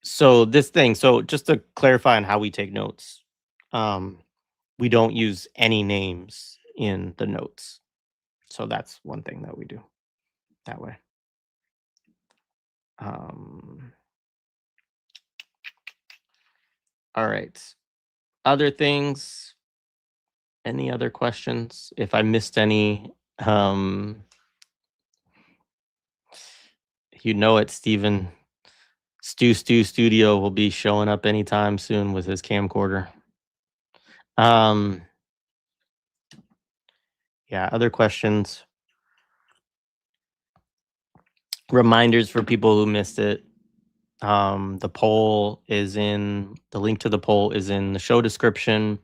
so just to clarify on how we take notes, um, we don't use any names in the notes. So that's one thing that we do. that way. Um, all right. Other things? Any other questions? If I missed any, um, you know it, Stephen. Stu Studio will be showing up anytime soon with his camcorder. Um, yeah, other questions? Reminders for people who missed it. The link to the poll is in the show description.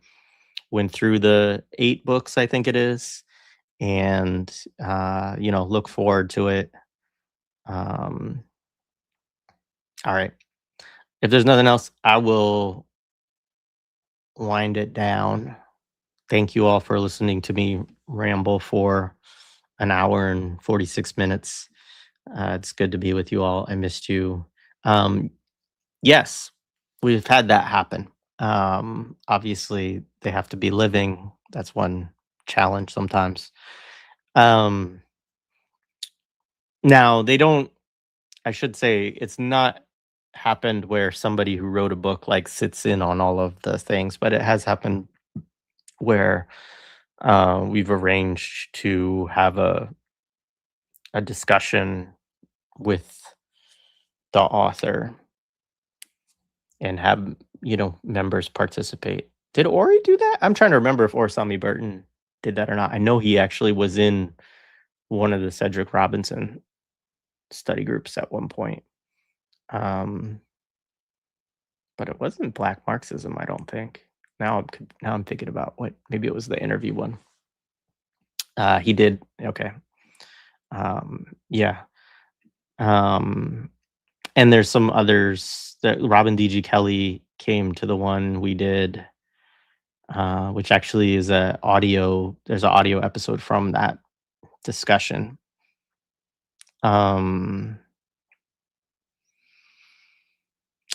Went through the 8 books, I think it is, and look forward to it. Um, all right. If there's nothing else, I will wind it down. Thank you all for listening to me ramble for an hour and 46 minutes. It's good to be with you all. I missed you. Um, yes, we've had that happen. Obviously, they have to be living. That's one challenge sometimes. Um, Now, they don't, I should say, it's not happened where somebody who wrote a book like sits in on all of the things, but it has happened where we've arranged to have a discussion with the author and have members participate. Did Ori do that? I'm trying to remember if Orsami Burton did that or not. I know he actually was in one of the Cedric Robinson study groups at one point. Um, but it wasn't Black Marxism, I don't think. Now I'm thinking about what, maybe it was the interview one. He did. Okay. Yeah. Um, and there's some others that Robin D.G. Kelly came to the one we did, which actually is there's an audio episode from that discussion.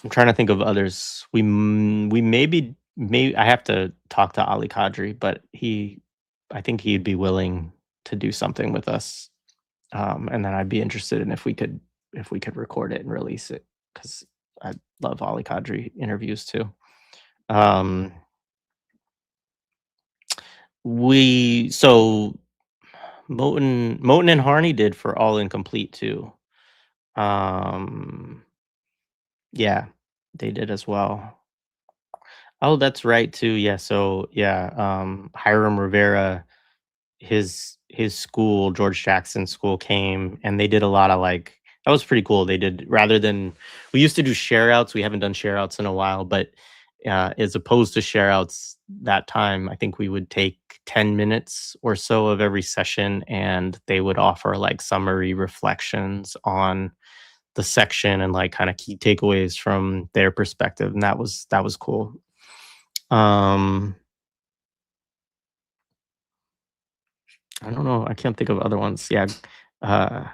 I'm trying to think of others. We maybe I have to talk to Ali Kadri, but I think he'd be willing to do something with us. And then I'd be interested in if we could record it and release it, because I love Ali Kadri interviews too. Um, so Moten and Harney did for All Incomplete too. Um, yeah, they did as well. Oh, that's right too. Yeah. So yeah, Hiram Rivera, his school, George Jackson School, came and they did a lot of that was pretty cool. They did, rather than, we used to do share outs. We haven't done share outs in a while, but as opposed to share outs that time, I think we would take 10 minutes or so of every session and they would offer summary reflections on the section and kind of key takeaways from their perspective. And that was cool. Um, I don't know. I can't think of other ones. Yeah. Uh,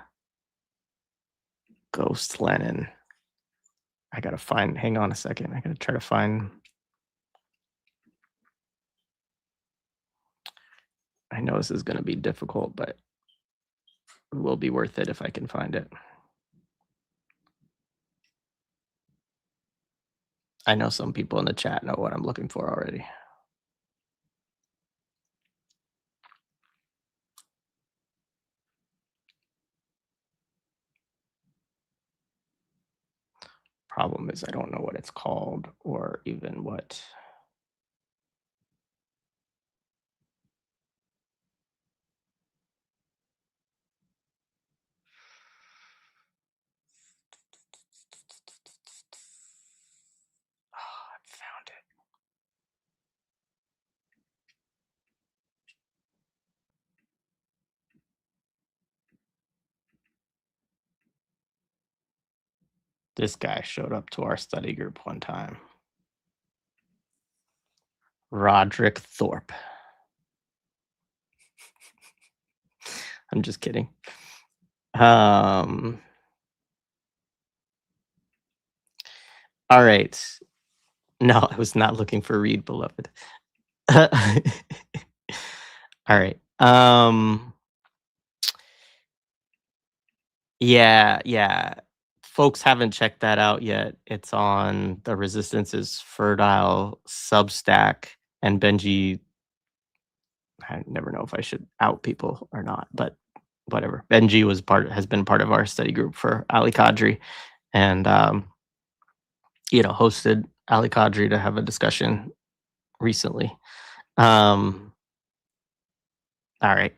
Ghost Lenin. I gotta find. Hang on a second. I gotta try to find. I know this is gonna be difficult, but it will be worth it if I can find it. I know some people in the chat know what I'm looking for already. Problem is, I don't know what it's called or even what. Oh, I found it. This guy showed up to our study group one time. Roderick Thorpe. I'm just kidding. All right. No, I was not looking for Read Beloved. All right. Yeah, yeah. Folks haven't checked that out yet. It's on the Resistance is Fertile Substack, and Benji, I never know if I should out people or not, but whatever. Benji has been part of our study group for Ali Kadri, and hosted Ali Kadri to have a discussion recently. All right.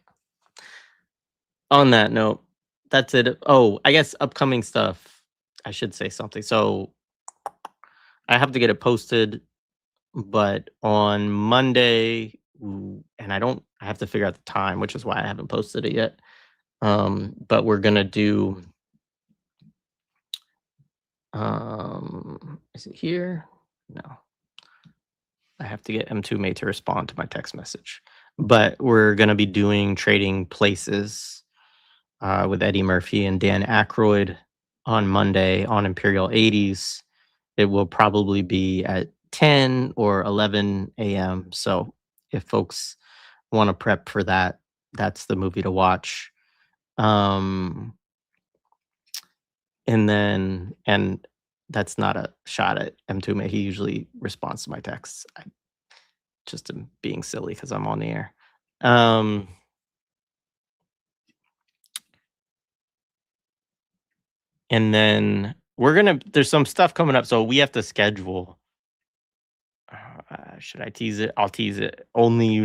On that note, that's it. Oh, I guess upcoming stuff. I should say something. So I have to get it posted, but on Monday, and I have to figure out the time, which is why I haven't posted it yet. But we're gonna do, is it here? No, I have to get M2 May to respond to my text message. But we're gonna be doing Trading Places with Eddie Murphy and Dan Aykroyd on Monday on Imperial 80s. It will probably be at 10 or 11 a.m. So if folks want to prep for that, that's the movie to watch. Um, and that's not a shot at M2. He usually responds to my texts. I just am being silly because I'm on the air. And then there's some stuff coming up. So we have to schedule. Should I tease it? I'll tease it. Only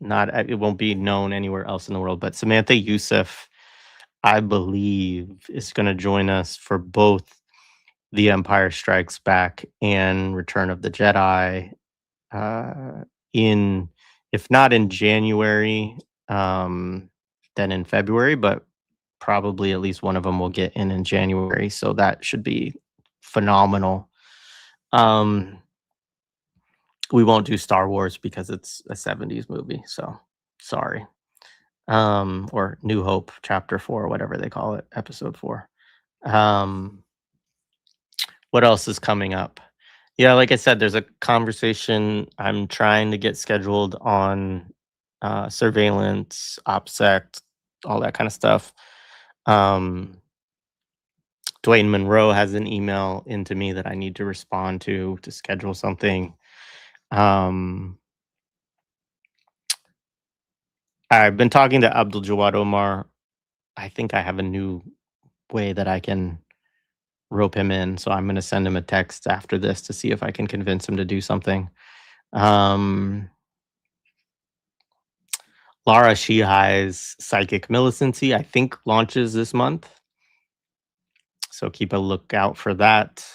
not it won't be known anywhere else in the world. But Samantha Youssef, I believe, is going to join us for both The Empire Strikes Back and Return of the Jedi. In If not in January, then in February, but probably at least one of them will get in January. So that should be phenomenal. We won't do Star Wars because it's a 70s movie. So sorry. Or New Hope Chapter 4, whatever they call it, Episode 4. What else is coming up? Yeah, like I said, there's a conversation I'm trying to get scheduled on surveillance, OPSEC, all that kind of stuff. Dwayne Monroe has an email into me that I need to respond to schedule something. I've been talking to Abdul Jawad Omar. I think I have a new way that I can rope him in. So I'm going to send him a text after this to see if I can convince him to do something. Lara Shihai's Psychic Militancy, I think, launches this month. So keep a lookout for that.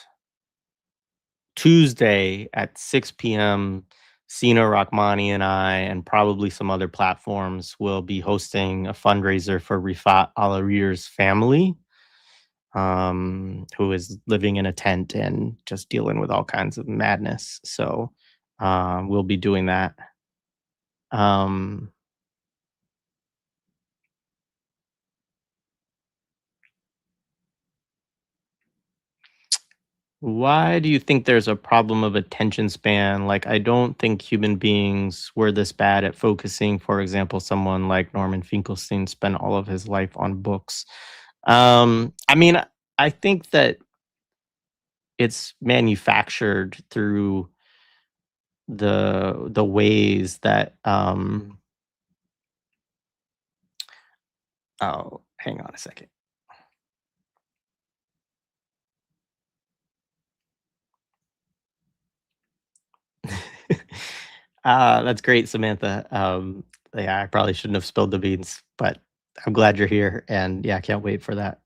Tuesday at 6 p.m., Sina Rahmani and I, and probably some other platforms, will be hosting a fundraiser for Rifat Al-Arir's family, who is living in a tent and just dealing with all kinds of madness. So we'll be doing that. Why do you think there's a problem of attention span? Like, I don't think human beings were this bad at focusing. For example, someone like Norman Finkelstein spent all of his life on books. I mean, I think that it's manufactured through the ways that oh, hang on a second. That's great, Samantha. Yeah, I probably shouldn't have spilled the beans, but I'm glad you're here, and yeah, I can't wait for that.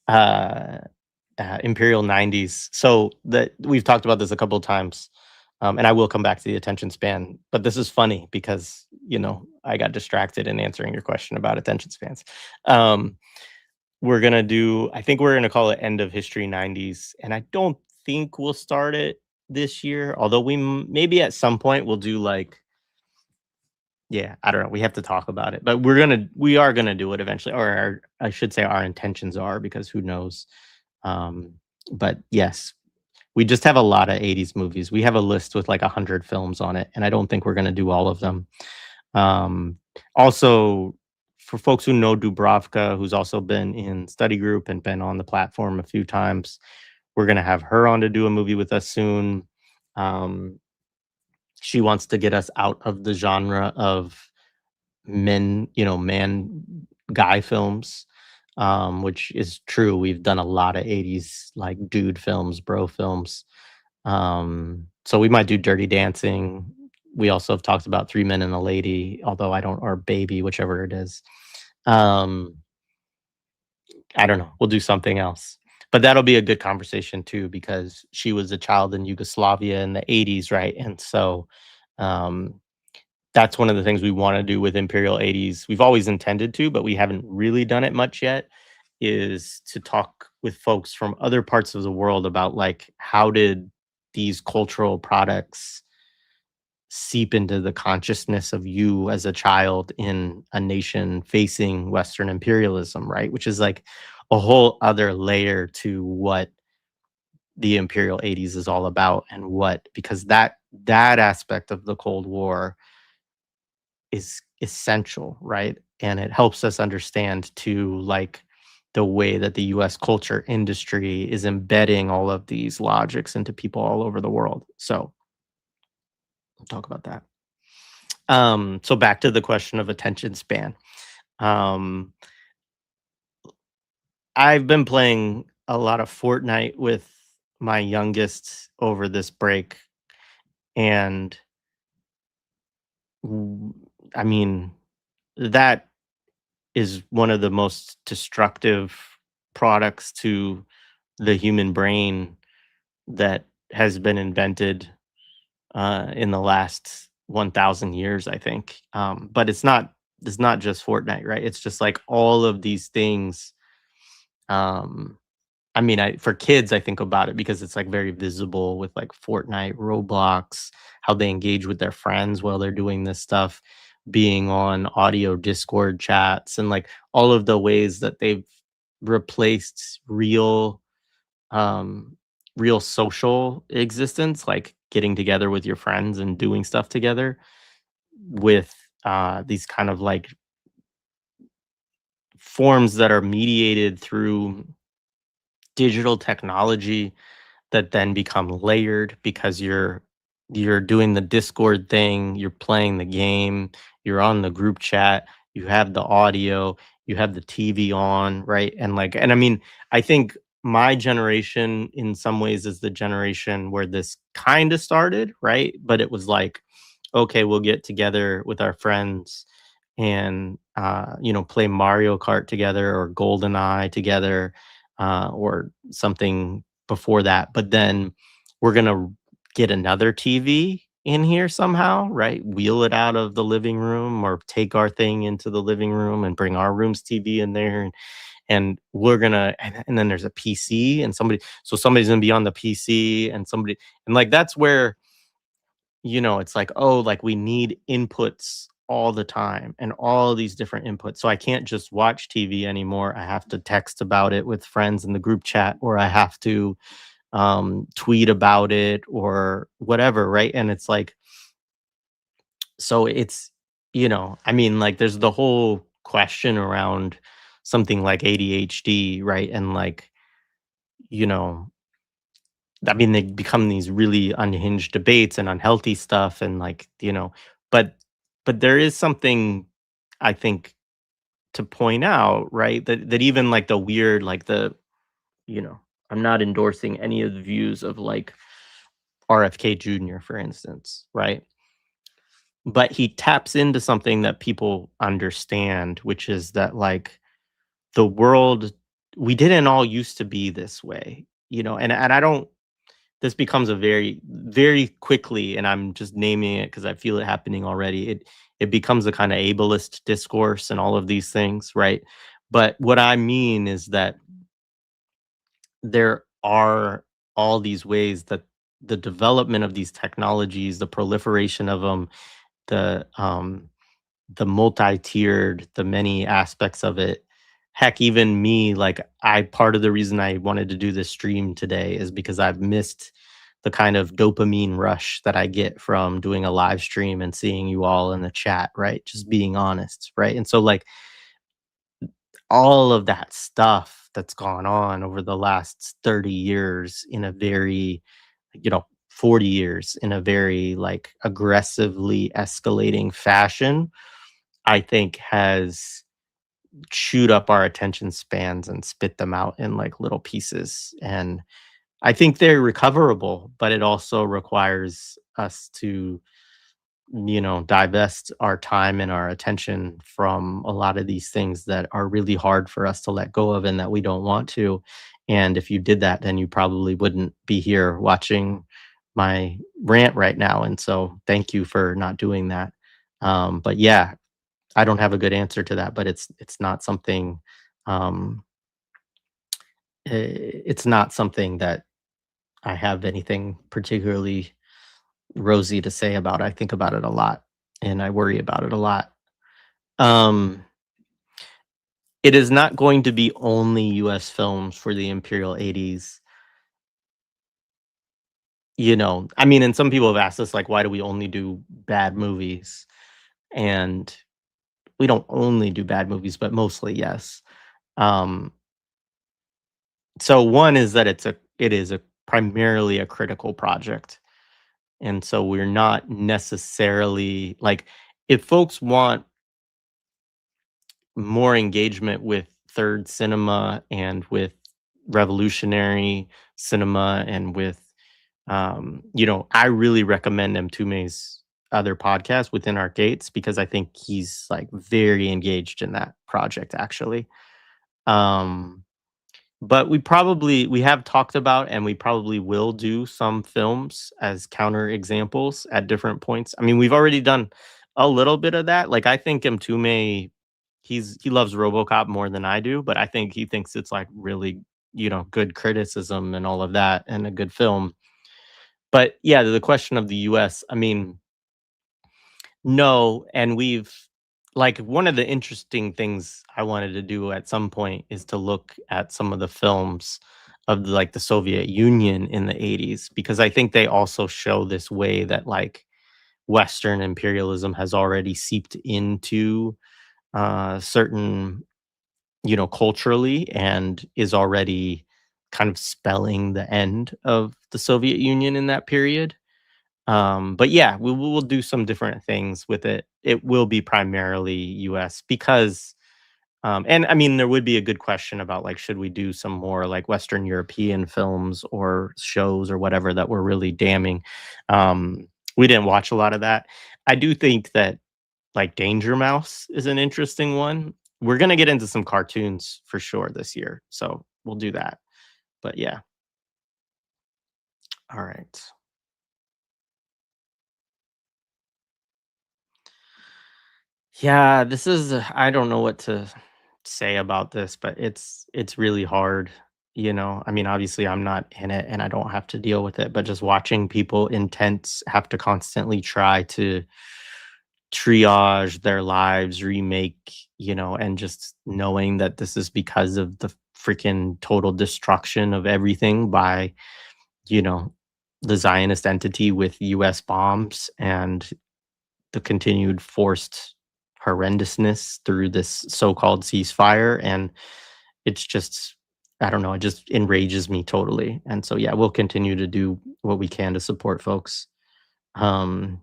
Uh, Imperial 90s. So that we've talked about this a couple of times, and I will come back to the attention span. But this is funny because I got distracted in answering your question about attention spans. I think we're gonna call it End of History 90s, and I don't think we'll start it this year. Although maybe at some point we'll do yeah, I don't know. We have to talk about it, but we are gonna do it eventually, or I should say our intentions are, because who knows. But yes, we just have a lot of 80s movies. We have a list with like 100 films on it, and I don't think we're gonna do all of them. Also, for folks who know Dubravka, who's also been in study group and been on the platform a few times, we're gonna have her on to do a movie with us soon. Um, she wants to get us out of the genre of man guy films, which is true. We've done a lot of 80s like dude films, bro films. So we might do Dirty Dancing. We also have talked about Three Men and a Lady, although I don't, or Baby, whichever it is. Um, I don't know. We'll do something else. But that'll be a good conversation too, because she was a child in Yugoslavia in the 80s, right? And so um that's one of the things we want to do with Imperial 80s. We've always intended to, but we haven't really done it much yet, is to talk with folks from other parts of the world about like how did these cultural products seep into the consciousness of you as a child in a nation facing Western imperialism, right? Which is like a whole other layer to what the Imperial 80s is all about, and what, because that aspect of the Cold War is essential, right? And it helps us understand too, like the way that the US culture industry is embedding all of these logics into people all over the world. So we'll talk about that. So back to the question of attention span. Um, I've been playing a lot of Fortnite with my youngest over this break, and w- I mean, that is one of the most destructive products to the human brain that has been invented in the last 1,000 years, I think. But it's not just Fortnite, right? It's just like all of these things. Um, I mean, for kids, I think about it because it's like very visible with like Fortnite, Roblox, how they engage with their friends while they're doing this stuff, being on audio Discord chats, and like all of the ways that they've replaced um, real social existence, like getting together with your friends and doing stuff together, with these kind of like forms that are mediated through digital technology that then become layered because you're doing the Discord thing, you're playing the game, you're on the group chat, you have the audio, you have the TV on, right? And I mean, I think my generation in some ways is the generation where this kind of started, right? But it was like, okay, we'll get together with our friends and play Mario Kart together or GoldenEye together, or something before that. But then we're gonna get another TV in here somehow, right? Wheel it out of the living room or take our thing into the living room and bring our room's TV in there. And we're gonna, and then there's a PC, and somebody's gonna be on the PC, and like that's where, it's like, oh, like we need inputs all the time and all these different inputs. So I can't just watch TV anymore. I have to text about it with friends in the group chat, or I have to tweet about it or whatever, right? And it's like, so it's, I mean, like there's the whole question around something like ADHD, right? And like, you know, I mean, they become these really unhinged debates and unhealthy stuff, and like, but there is something I think to point out, right? That even like the weird, like you know, I'm not endorsing any of the views of like RFK Jr., for instance, right? But he taps into something that people understand, which is that like the world, we didn't all used to be this way, and I don't, this becomes a very, very quickly, and I'm just naming it because I feel it happening already. It becomes a kind of ableist discourse and all of these things, right? But what I mean is that there are all these ways that the development of these technologies, the proliferation of them, the the multi-tiered, the many aspects of it. Heck, even me, like I part of the reason I wanted to do this stream today is because I've missed the kind of dopamine rush that I get from doing a live stream and seeing you all in the chat, right? Just being honest, right? And so like all of that stuff that's gone on over the last 30 years in a very, 40 years in a very, like, aggressively escalating fashion, I think has chewed up our attention spans and spit them out in, like, little pieces, and I think they're recoverable, but it also requires us to, divest our time and our attention from a lot of these things that are really hard for us to let go of and that we don't want to. And if you did that, then you probably wouldn't be here watching my rant right now. And so thank you for not doing that. But yeah, I don't have a good answer to that, but it's not something um it's not something that I have anything particularly rosy to say about. I think about it a lot and I worry about it a lot. Um, it is not going to be only US films for the Imperial 80s. I mean, and some people have asked us, like, why do we only do bad movies? And we don't only do bad movies, but mostly, yes. Um, so one is that it is a primarily a critical project. And so we're not necessarily like if folks want more engagement with third cinema and with revolutionary cinema and with I really recommend Mtume's other podcast Within Our Gates because I think he's like very engaged in that project actually. Um but we have talked about and we probably will do some films as counter examples at different points. I mean, we've already done a little bit of that. Like I think Mtume he loves RoboCop more than I do, but I think he thinks it's like really, good criticism and all of that and a good film. But yeah, the question of the US, I mean, no, and we've like one of the interesting things I wanted to do at some point is to look at some of the films of like the Soviet Union in the 80s because I think they also show this way that like Western imperialism has already seeped into certain, culturally and is already kind of spelling the end of the Soviet Union in that period. But yeah, we'll do some different things with it. It will be primarily US because and I mean there would be a good question about like should we do some more like Western European films or shows or whatever that were really damning. We didn't watch a lot of that. I do think that like Danger Mouse is an interesting one. We're gonna get into some cartoons for sure this year, so we'll do that. But yeah, all right. Yeah, this is I don't know what to say about this, but it's really hard, I mean, obviously I'm not in it and I don't have to deal with it, but just watching people intense have to constantly try to triage their lives, remake, and just knowing that this is because of the freaking total destruction of everything by, you know, the Zionist entity with US bombs and the continued forced horrendousness through this so-called ceasefire, and it's just I don't know, it just enrages me totally, and so, yeah, we'll continue to do what we can to support folks. Um,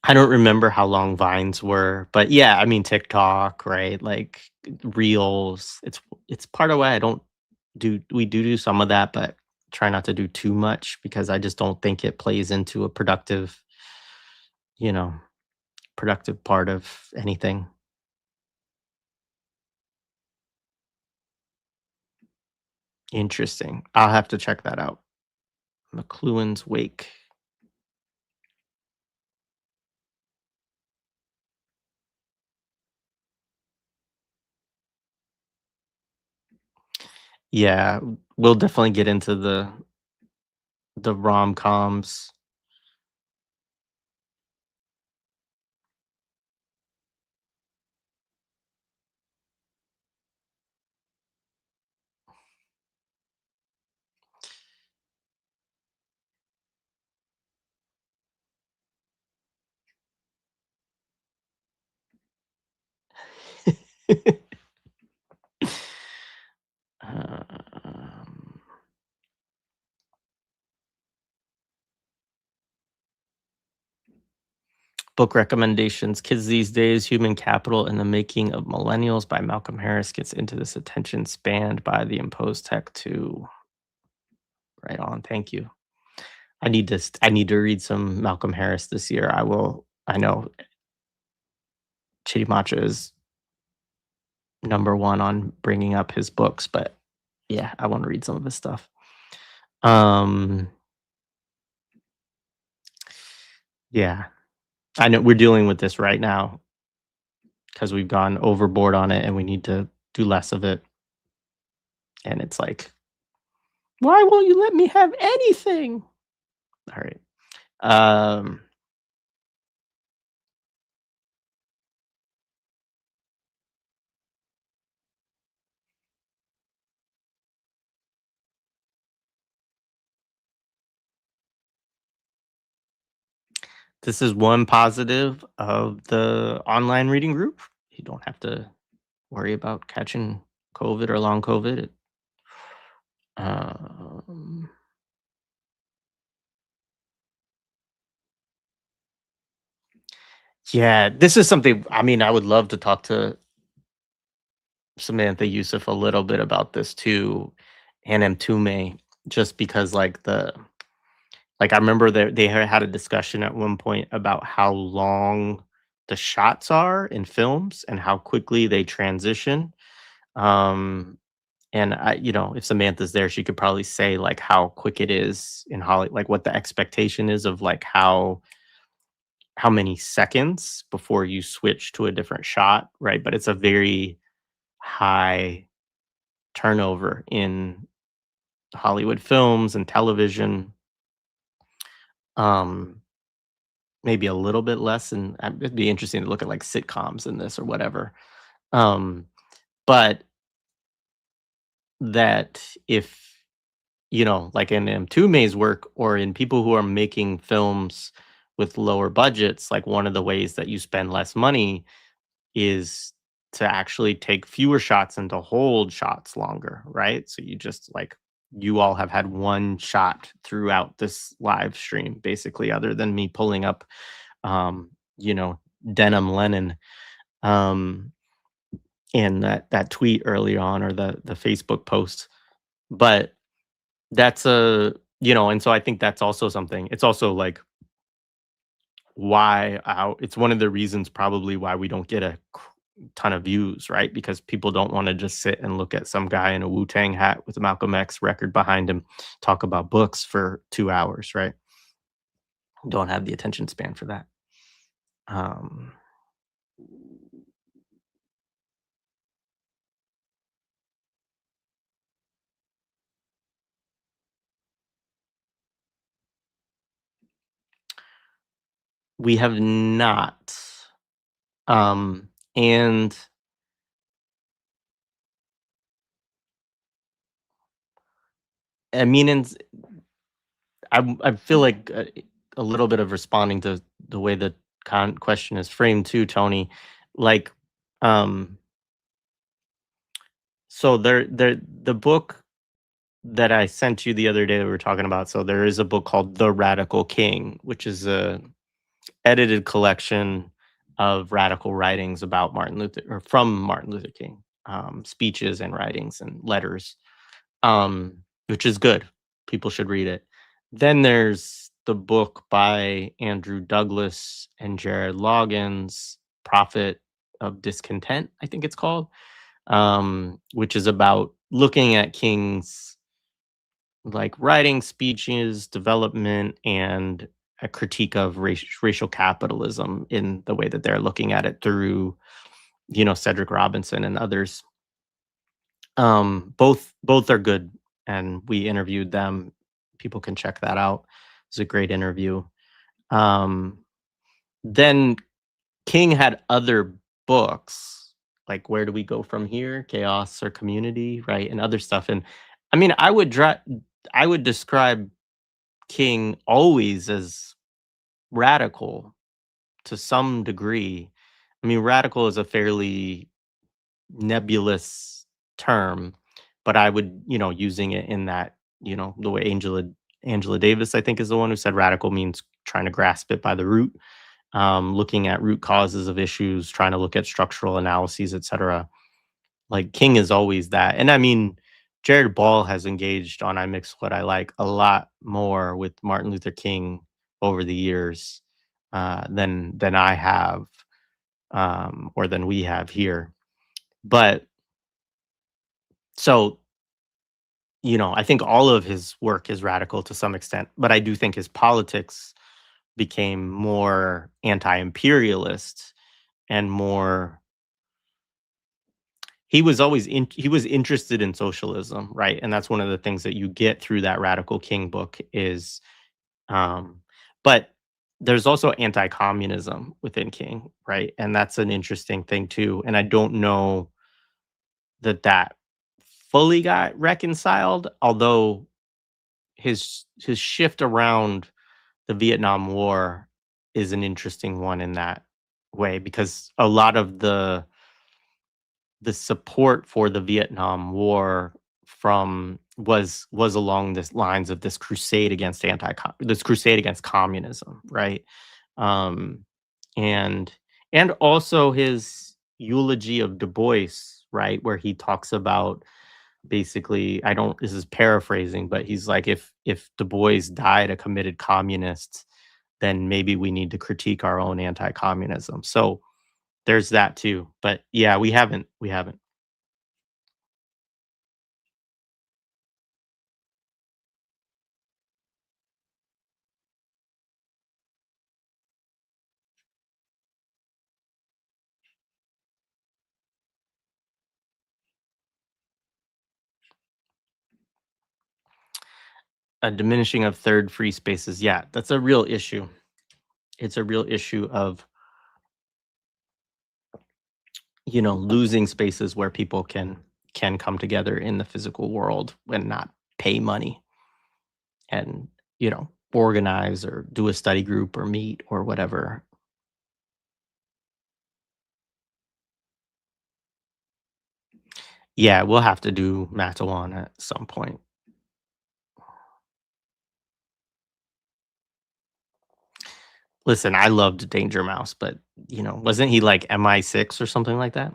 I don't remember how long Vines were, but, yeah, I mean, TikTok, right? Like, Reels, it's part of why I don't do some of that, but try not to do too much because I just don't think it plays into a you know productive part of anything. Interesting. I'll have to check that out. McLuhan's Wake. Yeah, we'll definitely get into the rom-coms. Um, book recommendations. Kids These Days, Human Capital and the Making of Millennials by Malcolm Harris gets into this attention spanned by the imposed tech too. Right on. Thank you. I need to read some Malcolm Harris this year. I know Chitty Matcha is number 1 on bringing up his books, but yeah, I wanna read some of his stuff. Um, yeah. I know we're dealing with this right now because 'cause we've gone overboard on it and we need to do less of it, and it's like, "Why won't you let me have anything?" Alright. Um, this is one positive of the online reading group. You don't have to worry about catching COVID or long COVID. Um, yeah, this is something I mean, I would love to talk to Samantha Youssef a little bit about this too, and Mtume, just because like I remember they had a discussion at one point about how long the shots are in films and how quickly they transition. Um, and if Samantha's there, she could probably say like how quick it is in Hollywood, like what the expectation is of like how many seconds before you switch to a different shot, right? But it's a very high turnover in Hollywood films and television. Um, maybe a little bit less, and it'd be interesting to look at like sitcoms in this or whatever. Um, but that if like in Mtume's work or in people who are making films with lower budgets, like one of the ways that you spend less money is to actually take fewer shots and to hold shots longer, right? So you just like you all have had one shot throughout this live stream, basically, other than me pulling up, um, you know, denim Lenin, um, and that tweet early on or the Facebook post. But that's and so I think that's also something. It's also like it's one of the reasons probably why we don't get a ton of views, right? Because people don't want to just sit and look at some guy in a Wu-Tang hat with a Malcolm X record behind him talk about books for 2 hours, right? Don't have the attention span for that. Um, we have not. And I mean, and I feel like a little bit of responding to the way the question is framed too, Tony. Like, um, so the book that I sent you the other day that we were talking about. So there is a book called The Radical King, which is a edited collection of radical writings about Martin Luther or from Martin Luther King, speeches and writings and letters, which is good. People should read it. Then there's the book by Andrew Douglas and Jared Loggins, Prophet of Discontent, I think it's called, which is about looking at King's like writing, speeches, development, and a critique of racial capitalism in the way that they're looking at it through, Cedric Robinson and others. Both are good, and we interviewed them. People can check that out. It's a great interview. Um, then King had other books, like Where Do We Go From Here? Chaos or Community, right? And other stuff. And I mean, I would describe King always as radical to some degree. I mean, radical is a fairly nebulous term, but I would, using it in that, the way Angela Davis, I think, is the one who said radical means trying to grasp it by the root, looking at root causes of issues, trying to look at structural analyses, etc. Like King is always that. And I mean, Jared Ball has engaged on I Mix What I Like a lot more with Martin Luther King over the years than I have, or than we have here. But so, I think all of his work is radical to some extent, but I do think his politics became more anti-imperialist and more. He was interested in socialism, right? And that's one of the things that you get through that Radical King book is, um, but there's also anti-communism within King, right? And that's an interesting thing too. And I don't know that fully got reconciled, although his shift around the Vietnam War is an interesting one in that way because a lot of the support for the Vietnam War was along this lines of this crusade against communism, right? Um, and and also his eulogy of Du Bois, right, where he talks about basically, I don't this is paraphrasing, but he's like, if Du Bois died a committed communist, then maybe we need to critique our own anti-communism. So there's that too. But yeah, we haven't. A diminishing of third free spaces. Yeah, that's a real issue. It's a real issue of, losing spaces where people can come together in the physical world and not pay money and, organize or do a study group or meet or whatever. Yeah, we'll have to do Matawan at some point. Listen, I loved Danger Mouse, but, wasn't he like MI6 or something like that?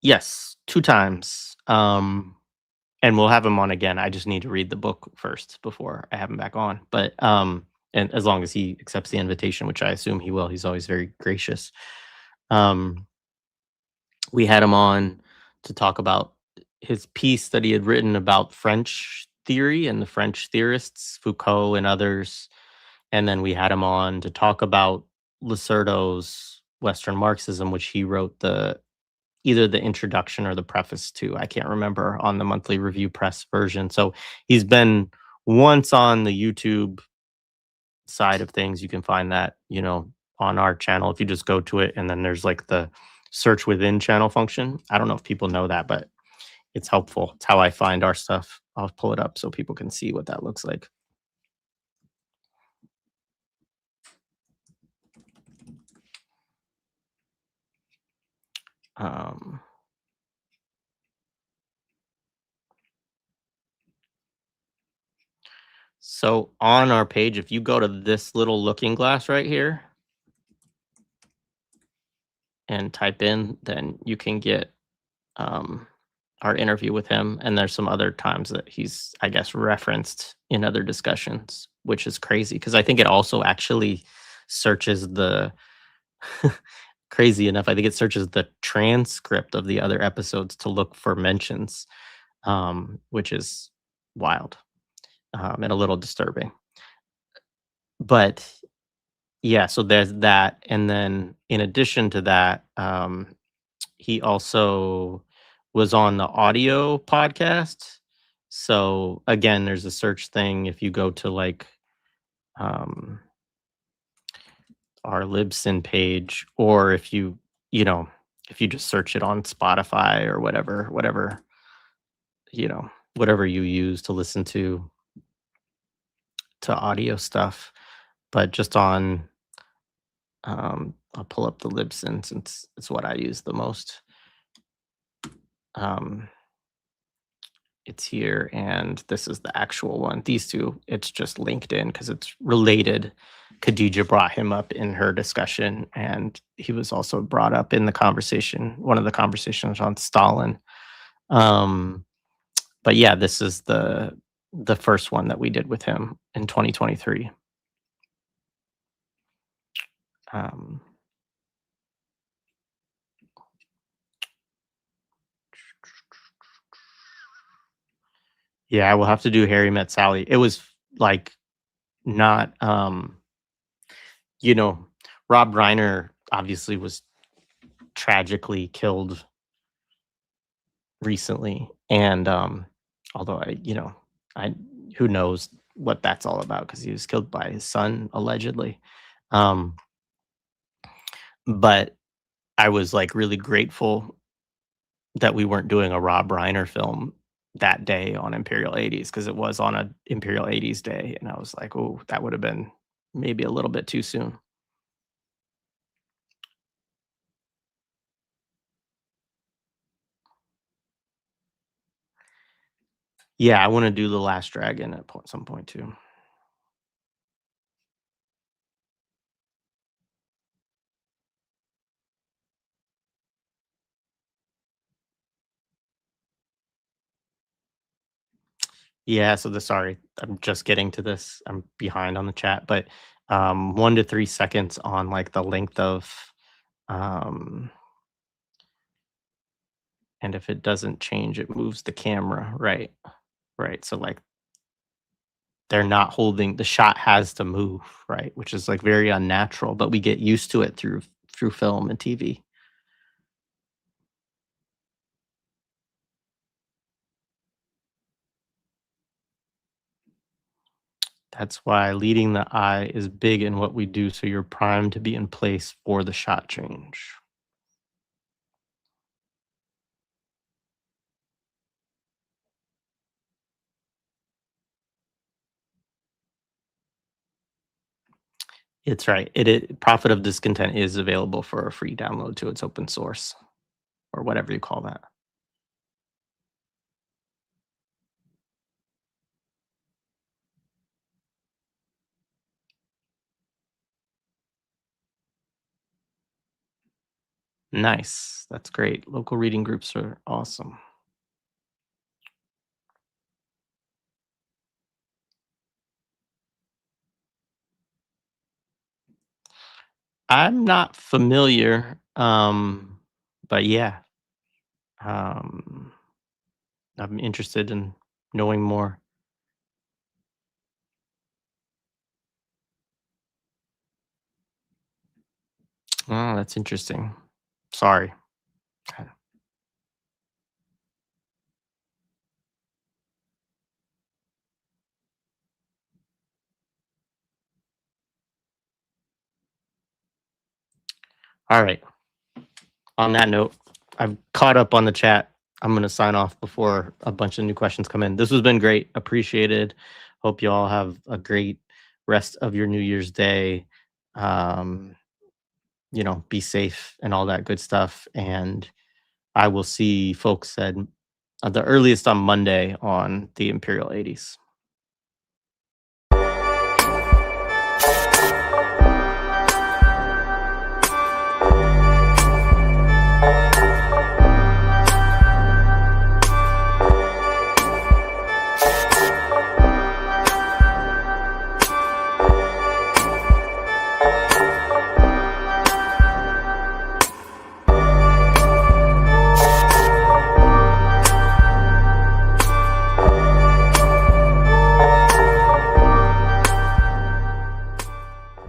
Yes, 2 times. And we'll have him on again. I just need to read the book first before I have him back on. But and as long as he accepts the invitation, which I assume he will, he's always very gracious. Um, we had him on to talk about his piece that he had written about French theory and the French theorists, Foucault and others. And then we had him on to talk about Lacerdo's Western Marxism, which he wrote the either the introduction or the preface to, I can't remember, on the monthly review press version. So he's been once on the YouTube side of things. You can find that, on our channel if you just go to it and then there's like the search within channel function. I don't know if people know that, but it's helpful. It's how I find our stuff. I'll pull it up so people can see what that looks like. Um, so on our page, if you go to this little looking glass right here and type in, then you can get um, our interview with him. And there's some other times that he's, I guess, referenced in other discussions, which is crazy because I think it also actually searches the crazy enough. I think it searches the transcript of the other episodes to look for mentions, which is wild, and a little disturbing. But yeah, so there's that. And then in addition to that, he also was on the audio podcast. So again, there's a search thing. If you go to like um, our Libsyn page, or you know, if you just search it on Spotify or whatever you use to listen to audio stuff, but just on I'll pull up the libsyn since it's what I use the most. Um, it's here, and this is the actual one. These two, it's just linked in because it's related. Khadija brought him up in her discussion, and he was also brought up in the conversation, one of the conversations on Stalin. Um, but yeah, this is the first one that we did with him in 2023. Um, yeah, we'll have to do Harry Met Sally. It was like not, you know, Rob Reiner obviously was tragically killed recently, and although I who knows what that's all about because he was killed by his son allegedly. Um, but I was like really grateful that we weren't doing a Rob Reiner film that day on Imperial 80s because it was on a Imperial 80s day, and I was like, "Oh, that would have been maybe a little bit too soon." Yeah, I want to do The Last Dragon at some point too. Yeah, so sorry, I'm just getting to this. I'm behind on the chat, but 1 to 3 seconds on like the length of um and if it doesn't change, it moves the camera, right? Right. So like they're not holding the shot has to move, right? Which is like very unnatural, but we get used to it through film and TV. That's why leading the eye is big in what we do so you're primed to be in place for the shot change. It's right. Profit of Discontent is available for a free download too. It's open source or whatever you call that. Nice. That's great. Local reading groups are awesome. I'm not familiar, but yeah, um, I'm interested in knowing more. Oh, that's interesting. Sorry. All right. On that note, I've caught up on the chat. I'm going to sign off before a bunch of new questions come in. This has been great. Appreciated. Hope you all have a great rest of your New Year's Day. Um, be safe and all that good stuff. And I will see folks at the earliest on Monday on the Imperial 80s.